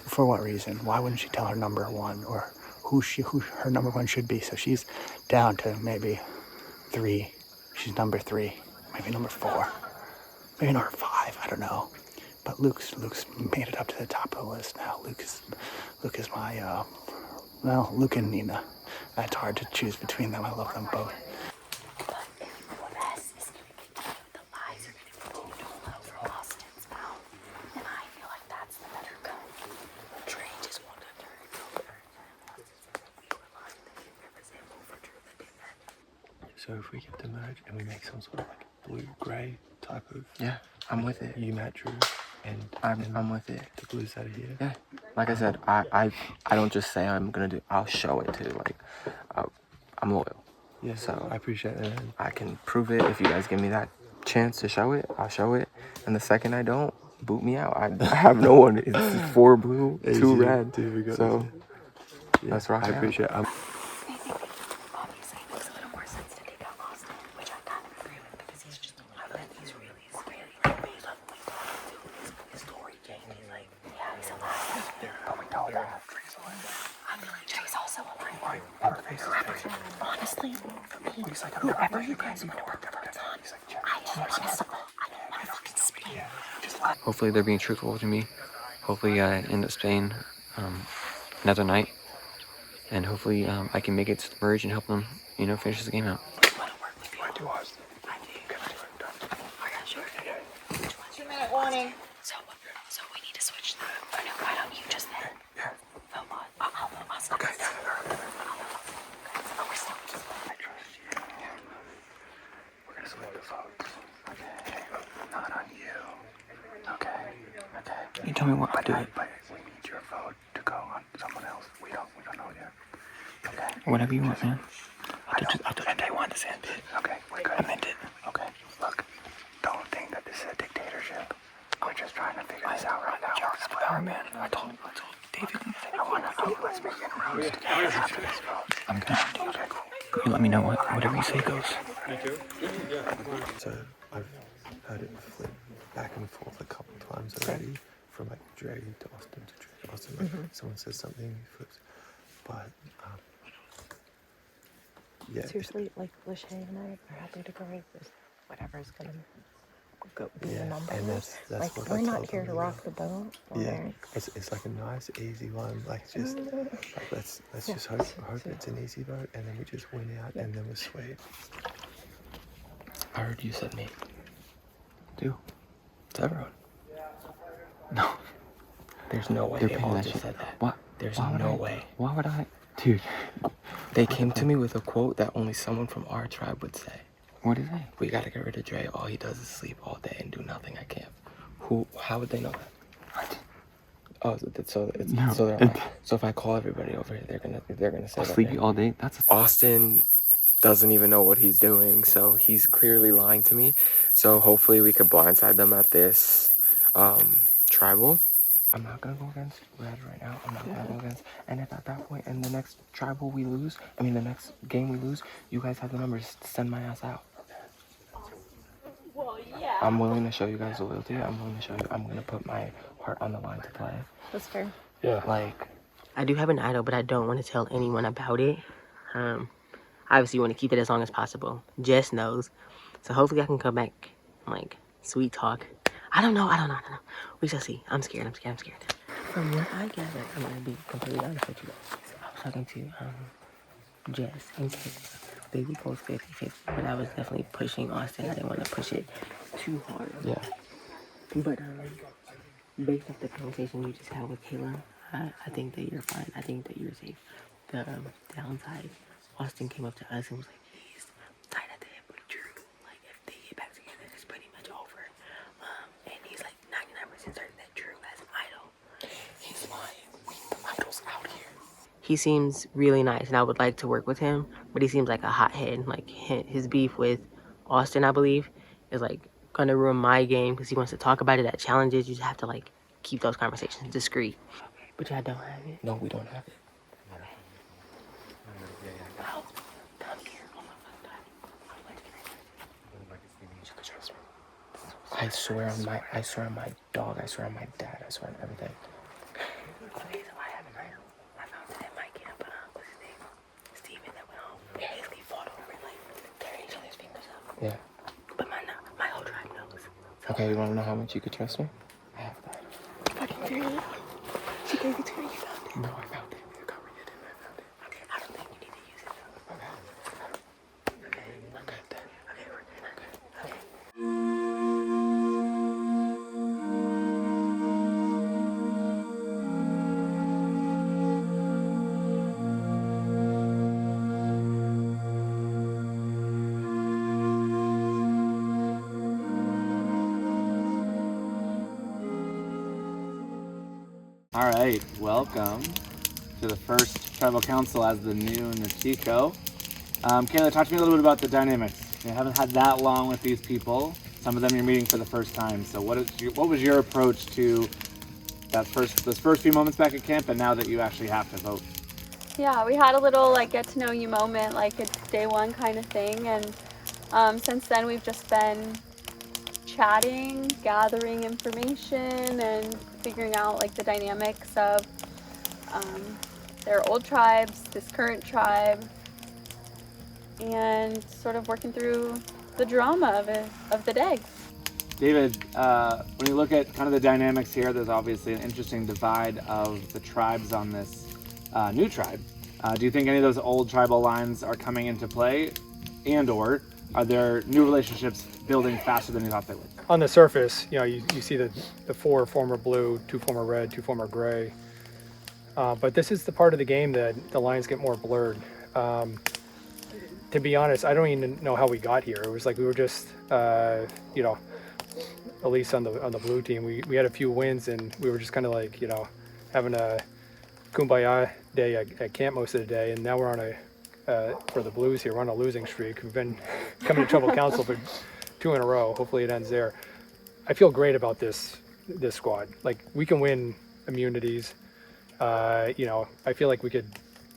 For what reason? Why wouldn't she tell her number one, or who her number one should be? So she's down to maybe 3. She's number 3, maybe number 4, maybe number 5. I don't know. But Luke's made it up to the top of the list now. Luke is my Luke and Nina. It's hard to choose between them. I love them both. But if what S is going to continue, the lies are going to continue to flow from Austin's mouth. And I feel like that's the better cut. Trey just walked up to her and told her that we were lying, that he represented for Drew that did that. So if we get the merge and we make some sort of like blue-gray type of... Yeah, I'm with it. You, Matt, Drew, and I'm with it. The blues out of here. Yeah, like I said, I don't just say I'm gonna do. I'll show it too. Like, I'm loyal. Yeah. So I appreciate that. I can prove it if you guys give me that chance to show it. I'll show it. And the second I don't, boot me out. I have no one. It's 4 blue, 2 red. So let's rock. I appreciate it. Obviously, it makes a little more sense to take out Austin, which I kind of agree with, because he's just, I bet he's really based on what we talked to. sleep for me. Whoever you guys want to put the lights on, I don't want to fucking sleep. Hopefully they're being truthful to me. Hopefully I end up staying another night. And hopefully I can make it to the merge and help them, finish the game out. Warning. So we need to switch them. Or no, why don't you just then? Yeah. I'll vote us. Okay, yeah. I trust you. We're gonna split the votes. Okay. Not on you. Okay. You tell me what to do. But we need your vote to go on someone else. We don't know yet. Okay. Whatever you want, man. I'll do it day one, the sand pit. Okay, we're good. I meant it. Okay. Look, don't think that this is a dictatorship. We're just trying to figure this out right now. That's the power, man. I told David. Let's make it rounds together after this vote. I'm down, dude. Okay, cool. You let me know whatever you say goes. Me too. Yeah. So I've heard it flip back and forth a couple times already, from like Dre to Austin to Dre to Austin. Like someone says something, he flips. But yeah. Seriously, like Lachey and I are happy to go with whatever's gonna go be the number. And that's like what we're I not told here them, to rock the boat. Yeah, it's like a nice, easy one. Like just like let's just hope it's an easy vote, and then we just win out, and then we're sweet. I heard you said me. Do. To everyone. No. There's no way they all just said that. What? There's no way. Why would I? Dude. They came to me with a quote that only someone from our tribe would say. What did they? We gotta get rid of Dre. All he does is sleep all day and do nothing at camp. How would they know that? What? Oh, so if I call everybody over here, they're gonna say Sleepy all day? That's Austin doesn't even know what he's doing, so he's clearly lying to me. So hopefully we could blindside them at this tribal. I'm not gonna go against Red right now. I'm not gonna go against. And if at that point in the next tribal we lose, the next game we lose, you guys have the numbers to send my ass out. Well, yeah. I'm willing to show you guys loyalty. I'm willing to show you. I'm gonna put my heart on the line to play. That's fair. Yeah. Like, I do have an idol, but I don't want to tell anyone about it. Obviously, you want to keep it as long as possible. Jess knows. So hopefully I can come back, like, sweet talk. I don't know. We shall see. I'm scared. From what I gather, I'm going to be completely honest with you guys. I was talking to Jess and Kate. They were both 50-50, but I was definitely pushing Austin. I didn't want to push it too hard. Yeah. But based off the conversation you just had with Kayla, I think that you're fine. I think that you're safe. The downside, Austin came up to us and was like, he's tied at the hip with Drew. Like, if they get back together, it's pretty much over. And he's like 99% certain that Drew has an idol. He's lying. The idol's out here. He seems really nice, and I would like to work with him, but he seems like a hothead. Like, his beef with Austin, I believe, is like gonna ruin my game because he wants to talk about it at challenges. You just have to like keep those conversations discreet. But y'all don't have it. No, we don't have it. I swear on my dog, I swear on my dad, I swear on everything. Okay, so I have an idol. I found it at my camp. What's his name? Steven that went home. We basically fought over it, like tearing each other's fingers out. Yeah. But my whole tribe knows. So Okay, you wanna know how much you could trust me? I have that. fucking $3. She gave it to me. You found it. No, I found it. You got me. I found it. Okay, I don't think we need to use it though. Okay. Okay, we're good. Okay. All right, welcome to the first tribal council as the new Natiko. Kayla, talk to me a little bit about the dynamics. You haven't had that long with these people. Some of them you're meeting for the first time. So what was your approach to those first few moments back at camp, and now that you actually have to vote? Yeah, we had a little like get to know you moment, like it's day one kind of thing, and since then we've just been chatting, gathering information, and figuring out like the dynamics of their old tribes, this current tribe, and sort of working through the drama of the day. David, when you look at kind of the dynamics here, there's obviously an interesting divide of the tribes on this new tribe. Do you think any of those old tribal lines are coming into play, and or are there new relationships building faster than you thought they would? On the surface, you see the 4 former blue, 2 former red, 2 former gray. But this is the part of the game that the lines get more blurred. To be honest, I don't even know how we got here. It was like we were just, at least on the blue team, we had a few wins and we were just kind of like, having a kumbaya day at camp most of the day. And now we're on for the Blues here, we're on a losing streak. We've been coming to Trouble Council for 2 in a row. Hopefully it ends there. I feel great about this squad. Like, we can win immunities. I feel like we could,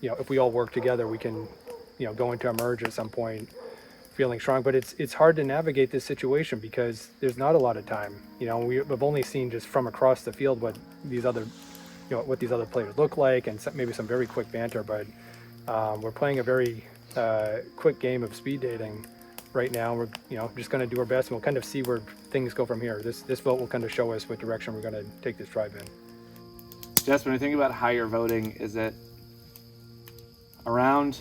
if we all work together, we can, go into a merge at some point feeling strong. But it's hard to navigate this situation because there's not a lot of time. We've only seen just from across the field what these other players look like, and maybe some very quick banter. But we're playing a very quick game of speed dating right now. We're just going to do our best, and we'll kind of see where things go from here. This vote will kind of show us what direction we're going to take this tribe in. Jess, when you think about how you're voting, is it around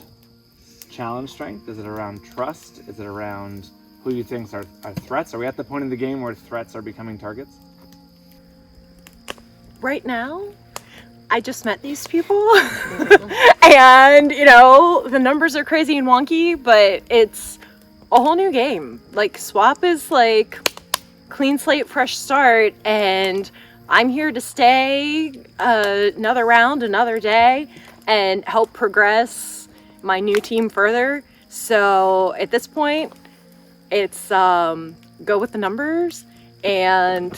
challenge strength? Is it around trust? Is it around who you think are threats? Are we at the point in the game where threats are becoming targets? Right now, I just met these people and the numbers are crazy and wonky, but it's a whole new game. Like, swap is like clean slate, fresh start, and I'm here to stay another round, another day, and help progress my new team further. So at this point, it's go with the numbers and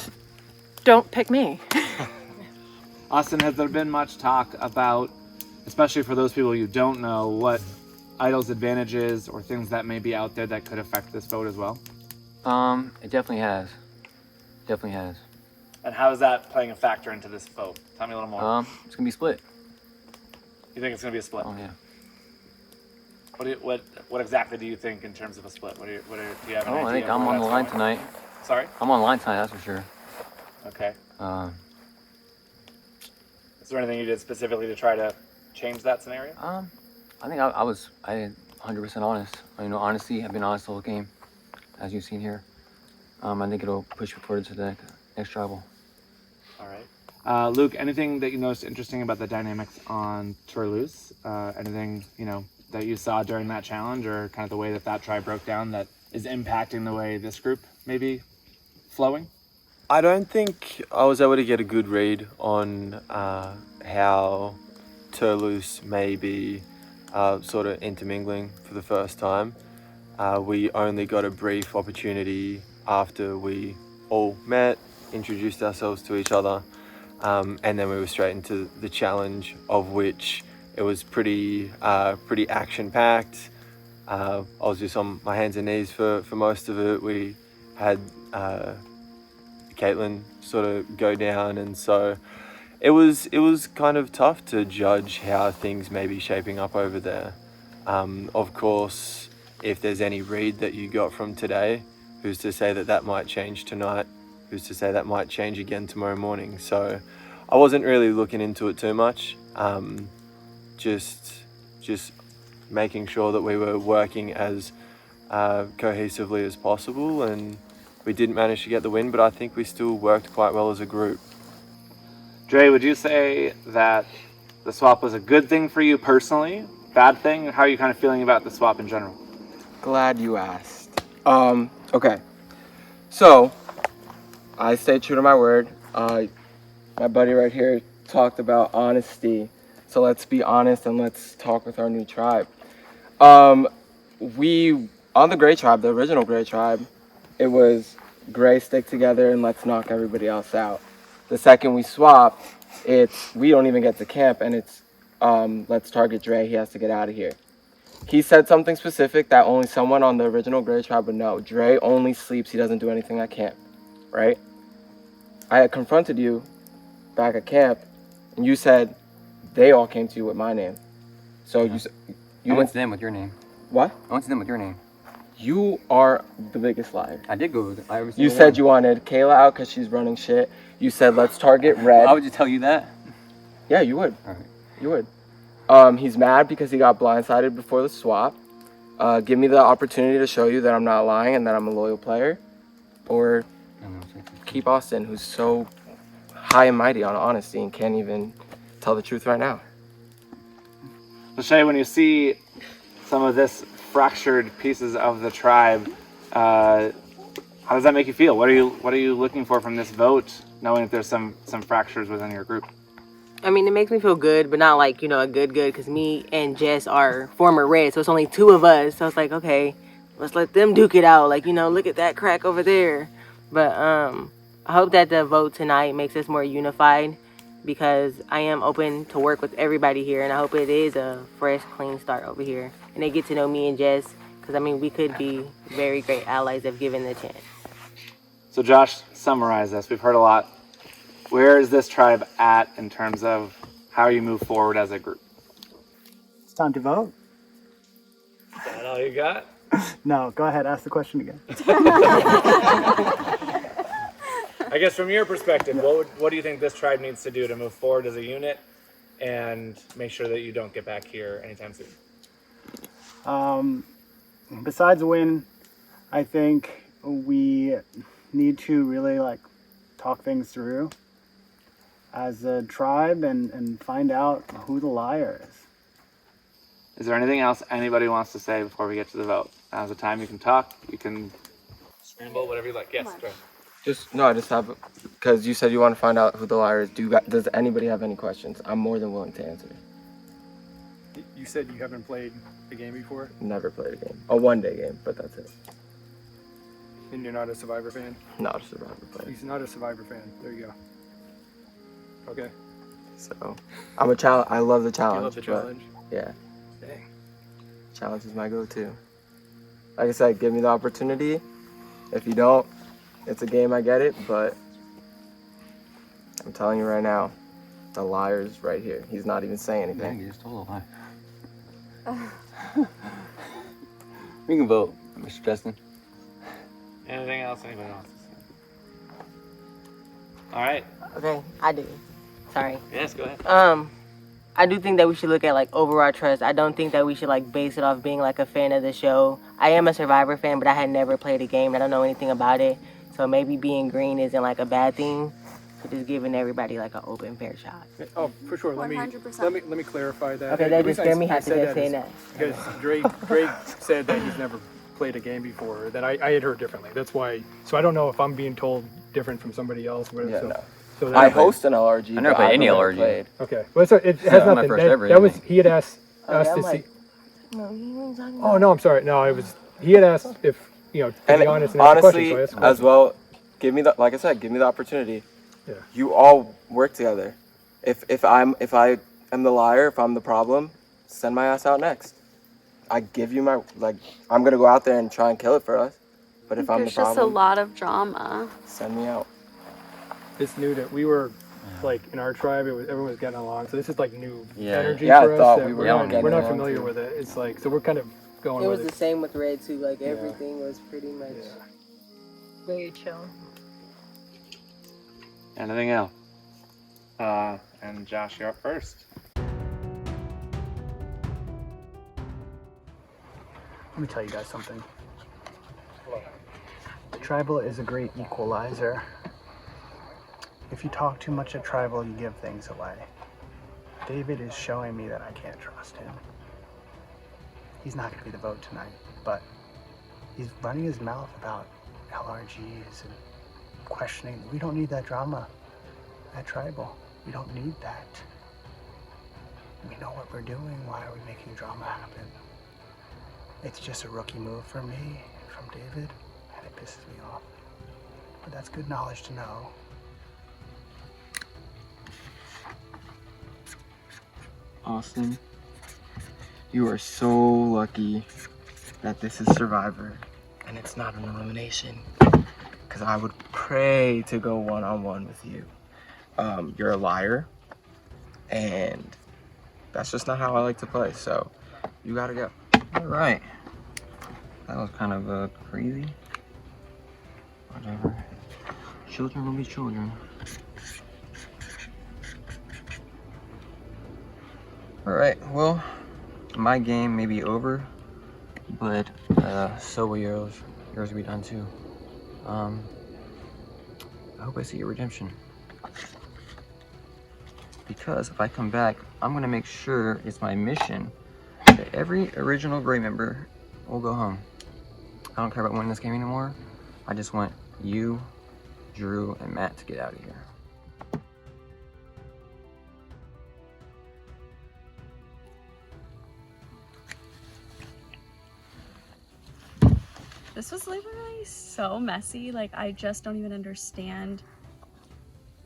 don't pick me. Austin, has there been much talk about, especially for those people you don't know, what Idol's advantages or things that may be out there that could affect this vote as well? It definitely has. Definitely has. And how is that playing a factor into this vote? Tell me a little more. It's gonna be split. You think it's gonna be a split? Oh yeah. What exactly do you think in terms of a split? Do you have an idea? I think I'm on the line tonight. Sorry? I'm on the line tonight, that's for sure. Okay. Is there anything you did specifically to try to change that scenario? I think I was 100% honest. Honesty. I've been honest the whole game, as you've seen here. I think it'll push me forward to the next tribal. All right. Luke, anything that you noticed interesting about the dynamics on Turloose? Anything that you saw during that challenge, or kind of the way that tribe broke down that is impacting the way this group may be flowing? I don't think I was able to get a good read on how Turloose may be sort of intermingling for the first time. We only got a brief opportunity after we all met, introduced ourselves to each other, and then we were straight into the challenge, of which it was pretty action-packed. I was just on my hands and knees for most of it. We had Caitlin sort of go down, and so it was kind of tough to judge how things may be shaping up over there. Of course, if there's any read that you got from today, who's to say that might change tonight? Who's to say that might change again tomorrow morning? So I wasn't really looking into it too much. Just making sure that we were working as cohesively as possible, and we didn't manage to get the win, but I think we still worked quite well as a group. Dre, would you say that the swap was a good thing for you personally? Bad thing? How are you kind of feeling about the swap in general? Glad you asked. Okay. So, I stayed true to my word. My buddy right here talked about honesty. So let's be honest and let's talk with our new tribe. On the Gray Tribe, the original Gray Tribe, it was Gray stick together and let's knock everybody else out. The second we swap, we don't even get to camp, and it's let's target Dre, he has to get out of here. He said something specific that only someone on the original Gray Tribe would know. Dre only sleeps, he doesn't do anything at camp, right? I had confronted you back at camp, and you said they all came to you with my name. So I went to them with your name. What? I want to see them with your name. You are the biggest liar. I did go with every You single said one. you wanted Kayla out because she's running shit. You said let's target Red. Why would you tell you that? Yeah, you would. All right. You would. He's mad because he got blindsided before the swap. Give me the opportunity to show you that I'm not lying and that I'm a loyal player. Or keep Austin, who's so high and mighty on honesty and can't even tell the truth right now. So Shay, when you see some of this fractured pieces of the tribe, how does that make you feel? What are you looking for from this vote, knowing that there's some fractures within your group? I mean, it makes me feel good, but not like, a good, because me and Jess are former Red, so it's only 2 of us. So it's like, okay, let's let them duke it out. Like, look at that crack over there. But I hope that the vote tonight makes us more unified, because I am open to work with everybody here, and I hope it is a fresh, clean start over here. And they get to know me and Jess, because, we could be very great allies if given the chance. So Josh, summarize this. We've heard a lot. Where is this tribe at in terms of how you move forward as a group? It's time to vote. Is that all you got? No, go ahead. Ask the question again. I guess from your perspective, what do you think this tribe needs to do to move forward as a unit and make sure that you don't get back here anytime soon? Besides win, I think we need to really talk things through as a tribe and find out who the liar is. Is there anything else anybody wants to say before we get to the vote? Now's the time. You can talk, you can scramble, whatever you like. Yes, go ahead. I just have, because you said you want to find out who the liar is. Does anybody have any questions? I'm more than willing to answer. You said you haven't played a game before? Never played a game. A one-day game, but that's it. And you're not a Survivor fan? Not a Survivor player. He's not a Survivor fan. There you go. Okay. So, I'm a challenge. I love the challenge. You love the challenge? Yeah. Dang. Challenge is my go-to. Like I said, give me the opportunity. If you don't, it's a game, I get it, but I'm telling you right now, the liar's right here. He's not even saying anything. Yeah, you just told a lie. We can vote, Mr. Justin. Anything else anybody wants to say? All right. Okay, I do. Sorry. Yes, go ahead. I do think that we should look at overall trust. I don't think that we should base it off being a fan of the show. I am a Survivor fan, but I had never played a game. I don't know anything about it. So maybe being green isn't a bad thing. So just giving everybody an open, fair shot. Oh, for sure. Let me clarify that. Okay, that just scared me half to death saying that. Because Drake said that he's never played a game before. That I had heard differently. That's why. So I don't know if I'm being told different from somebody else. Yeah, so, no. So I host an LRG. I never played any LRG. Okay. Well, so it has nothing. My first ever, that was anyway. he had asked us to see. Oh no, I'm sorry. No, it was he had asked if to be honest and ask a question. Honestly, So I asked a as question. well, like I said, give me the opportunity. Yeah. You all work together. If I am the liar, if I'm the problem, send my ass out next. I give you my I'm gonna go out there and try and kill it for us. But if I'm the There's just a problem, lot of drama. send me out. It's new that we were in our tribe. Everyone was getting along. So this is new energy Yeah, I for us. thought that we were we're getting not along familiar too. with it. It's so we're kind of going It with was it. the same with Red too. Everything was pretty much Very chill. Anything else? And Josh, you're up first. Let me tell you guys something. Tribal is a great equalizer. If you talk too much at Tribal, you give things away. David is showing me that I can't trust him. He's not going to be the vote tonight, but he's running his mouth about LRGs and questioning. We don't need that drama at Tribal. We don't need that. We know what we're doing. Why are we making drama happen? It's just a rookie move for me, from David, and it pisses me off. But that's good knowledge to know. Austin, you are so lucky that this is Survivor and it's not an elimination. Because I would pray to go one-on-one with you. You're a liar, and that's just not how I like to play, so you gotta go. All right. That was kind of crazy. Whatever. Children will be children. Alright, well, my game may be over, but so will yours. Yours will be done too. I hope I see your redemption. Because if I come back, I'm gonna make sure it's my mission that every original Grey member will go home. I don't care about winning this game anymore. I just want you, Drew, and Matt to get out of here. This was literally so messy. Like, I just don't even understand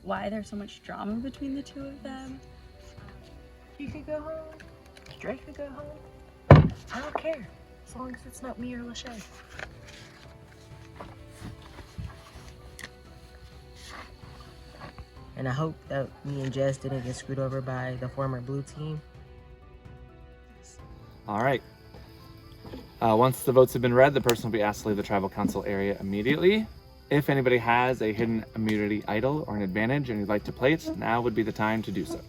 why there's so much drama between the two of them. You could go home. Drake could go home. I don't care. As long as it's not me or Lachey. And I hope that me and Jess didn't get screwed over by the former blue team. All right. Once the votes have been read, the person will be asked to leave the tribal council area immediately. If anybody has a hidden immunity idol or an advantage and you'd like to play it, now would be the time to do so.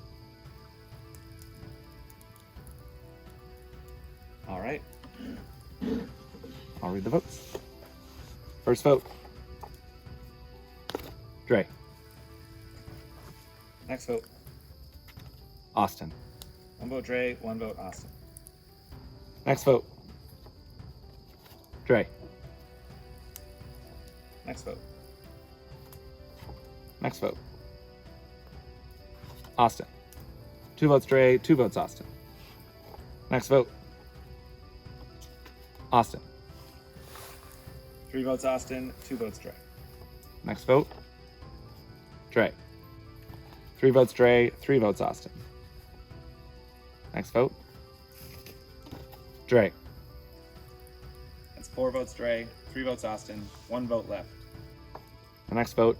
All right. I'll read the votes. First vote. Dre. Next vote. Austin. One vote Dre, one vote Austin. Next vote. Dre. Next vote. Next vote. Austin. 2 votes Dre, 2 votes Austin. Next vote. Austin. 3 votes Austin, 2 votes Dre. Next vote. Dre. 3 votes Dre, 3 votes Austin. Next vote. Dre. That's 4 votes Dre, 3 votes Austin, 1 vote left. The next vote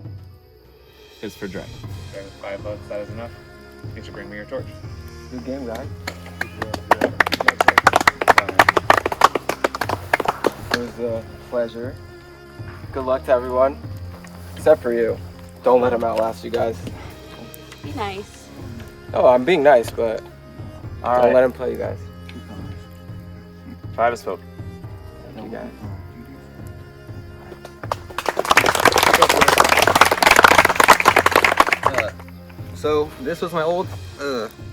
is for Dre. Dre with 5 votes, that is enough. You should bring me your torch. Good game, guys. It was a pleasure. Good luck to everyone, except for you. Don't let him outlast you guys. Be nice. Oh, I'm being nice, but don't let him play you guys. Travis vote. Thank you guys. So this was my old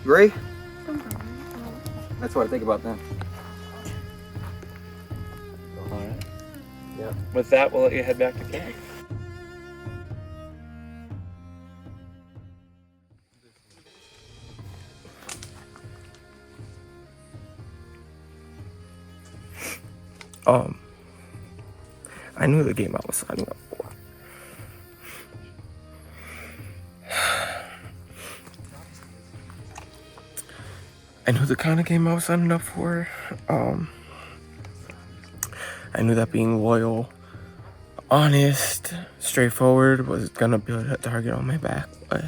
Gray. That's what I think about them. All right. Yeah. With that, we'll let you head back to camp. I knew the game I was signing up for. I knew the kind of game I was signing up for. I knew that being loyal, honest, straightforward was gonna build a target on my back, but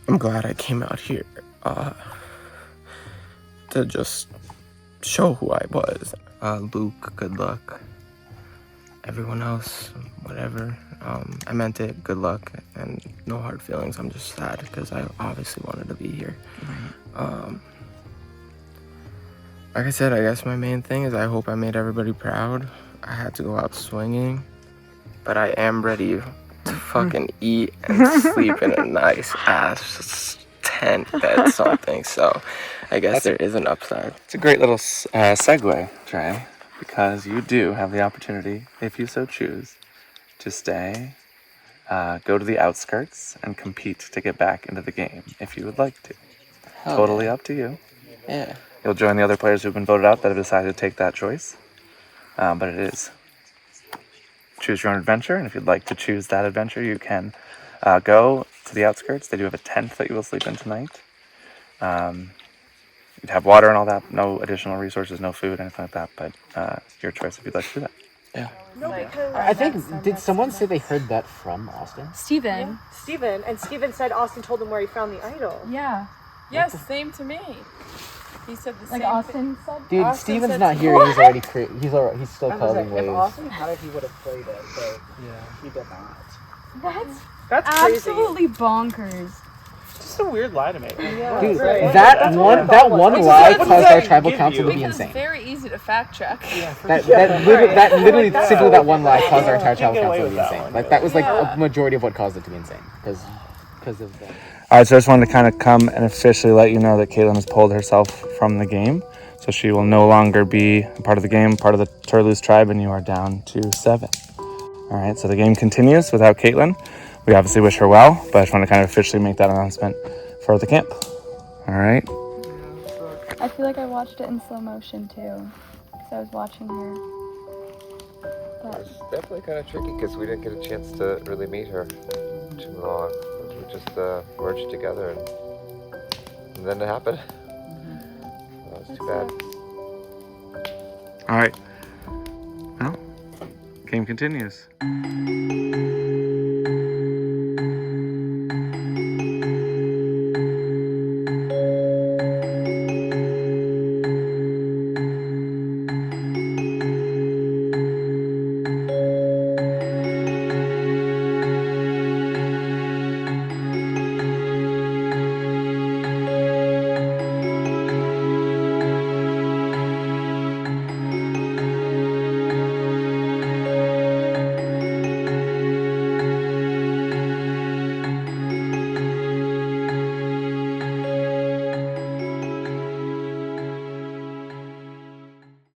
I'm glad I came out here to just show who I was. Luke, good luck. Everyone else, whatever. I meant it, good luck, and no hard feelings. I'm just sad because I obviously wanted to be here. Like I said, I guess my main thing is I hope I made everybody proud. I had to go out swinging, but I am ready to fucking eat and sleep in a nice ass tent bed something. So I guess there is an upside. It's a great little segue, Trey, because you do have the opportunity, if you so choose, to stay, go to the outskirts, and compete to get back into the game, if you would like to. Hell Totally yeah. up to you. Yeah. You'll join the other players who've been voted out that have decided to take that choice. But it is choose your own adventure, and if you'd like to choose that adventure, you can go to the outskirts. They do have a tent that you will sleep in tonight. You'd have water and all that, no additional resources, no food, anything like that, but it's your choice if you'd like to do that. Yeah. No, because I think, did someone say they heard that from Austin? Steven. And Steven said Austin told him where he found the idol. Yeah. Yes, same to me. He said the Like same Austin said. Dude, Austin Steven's said not to here. you. He's already he's still I was causing like, if waves. Austin had it, he would have played it, but he did not. That's absolutely bonkers. Just a weird lie to make. Yeah. Dude, Right. that one lie caused our tribal council to be Because insane. it's very easy to fact check. That literally simply that one lie caused our entire tribal council to be insane. Like that was like a majority of what caused it to be insane because of that. All right, so I just wanted to kind of come and officially let you know that Caitlin has pulled herself from the game. So she will no longer be a part of the game, part of the Turloose tribe, and you are down to 7. All right, so the game continues without Caitlin. We obviously wish her well, but I just want to kind of officially make that announcement for the camp. All right. I feel like I watched it in slow motion too, because I was watching her. But It's definitely kind of tricky because we didn't get a chance to really meet her too long. We just merged together and then it happened. That was too bad. All right. Well, game continues.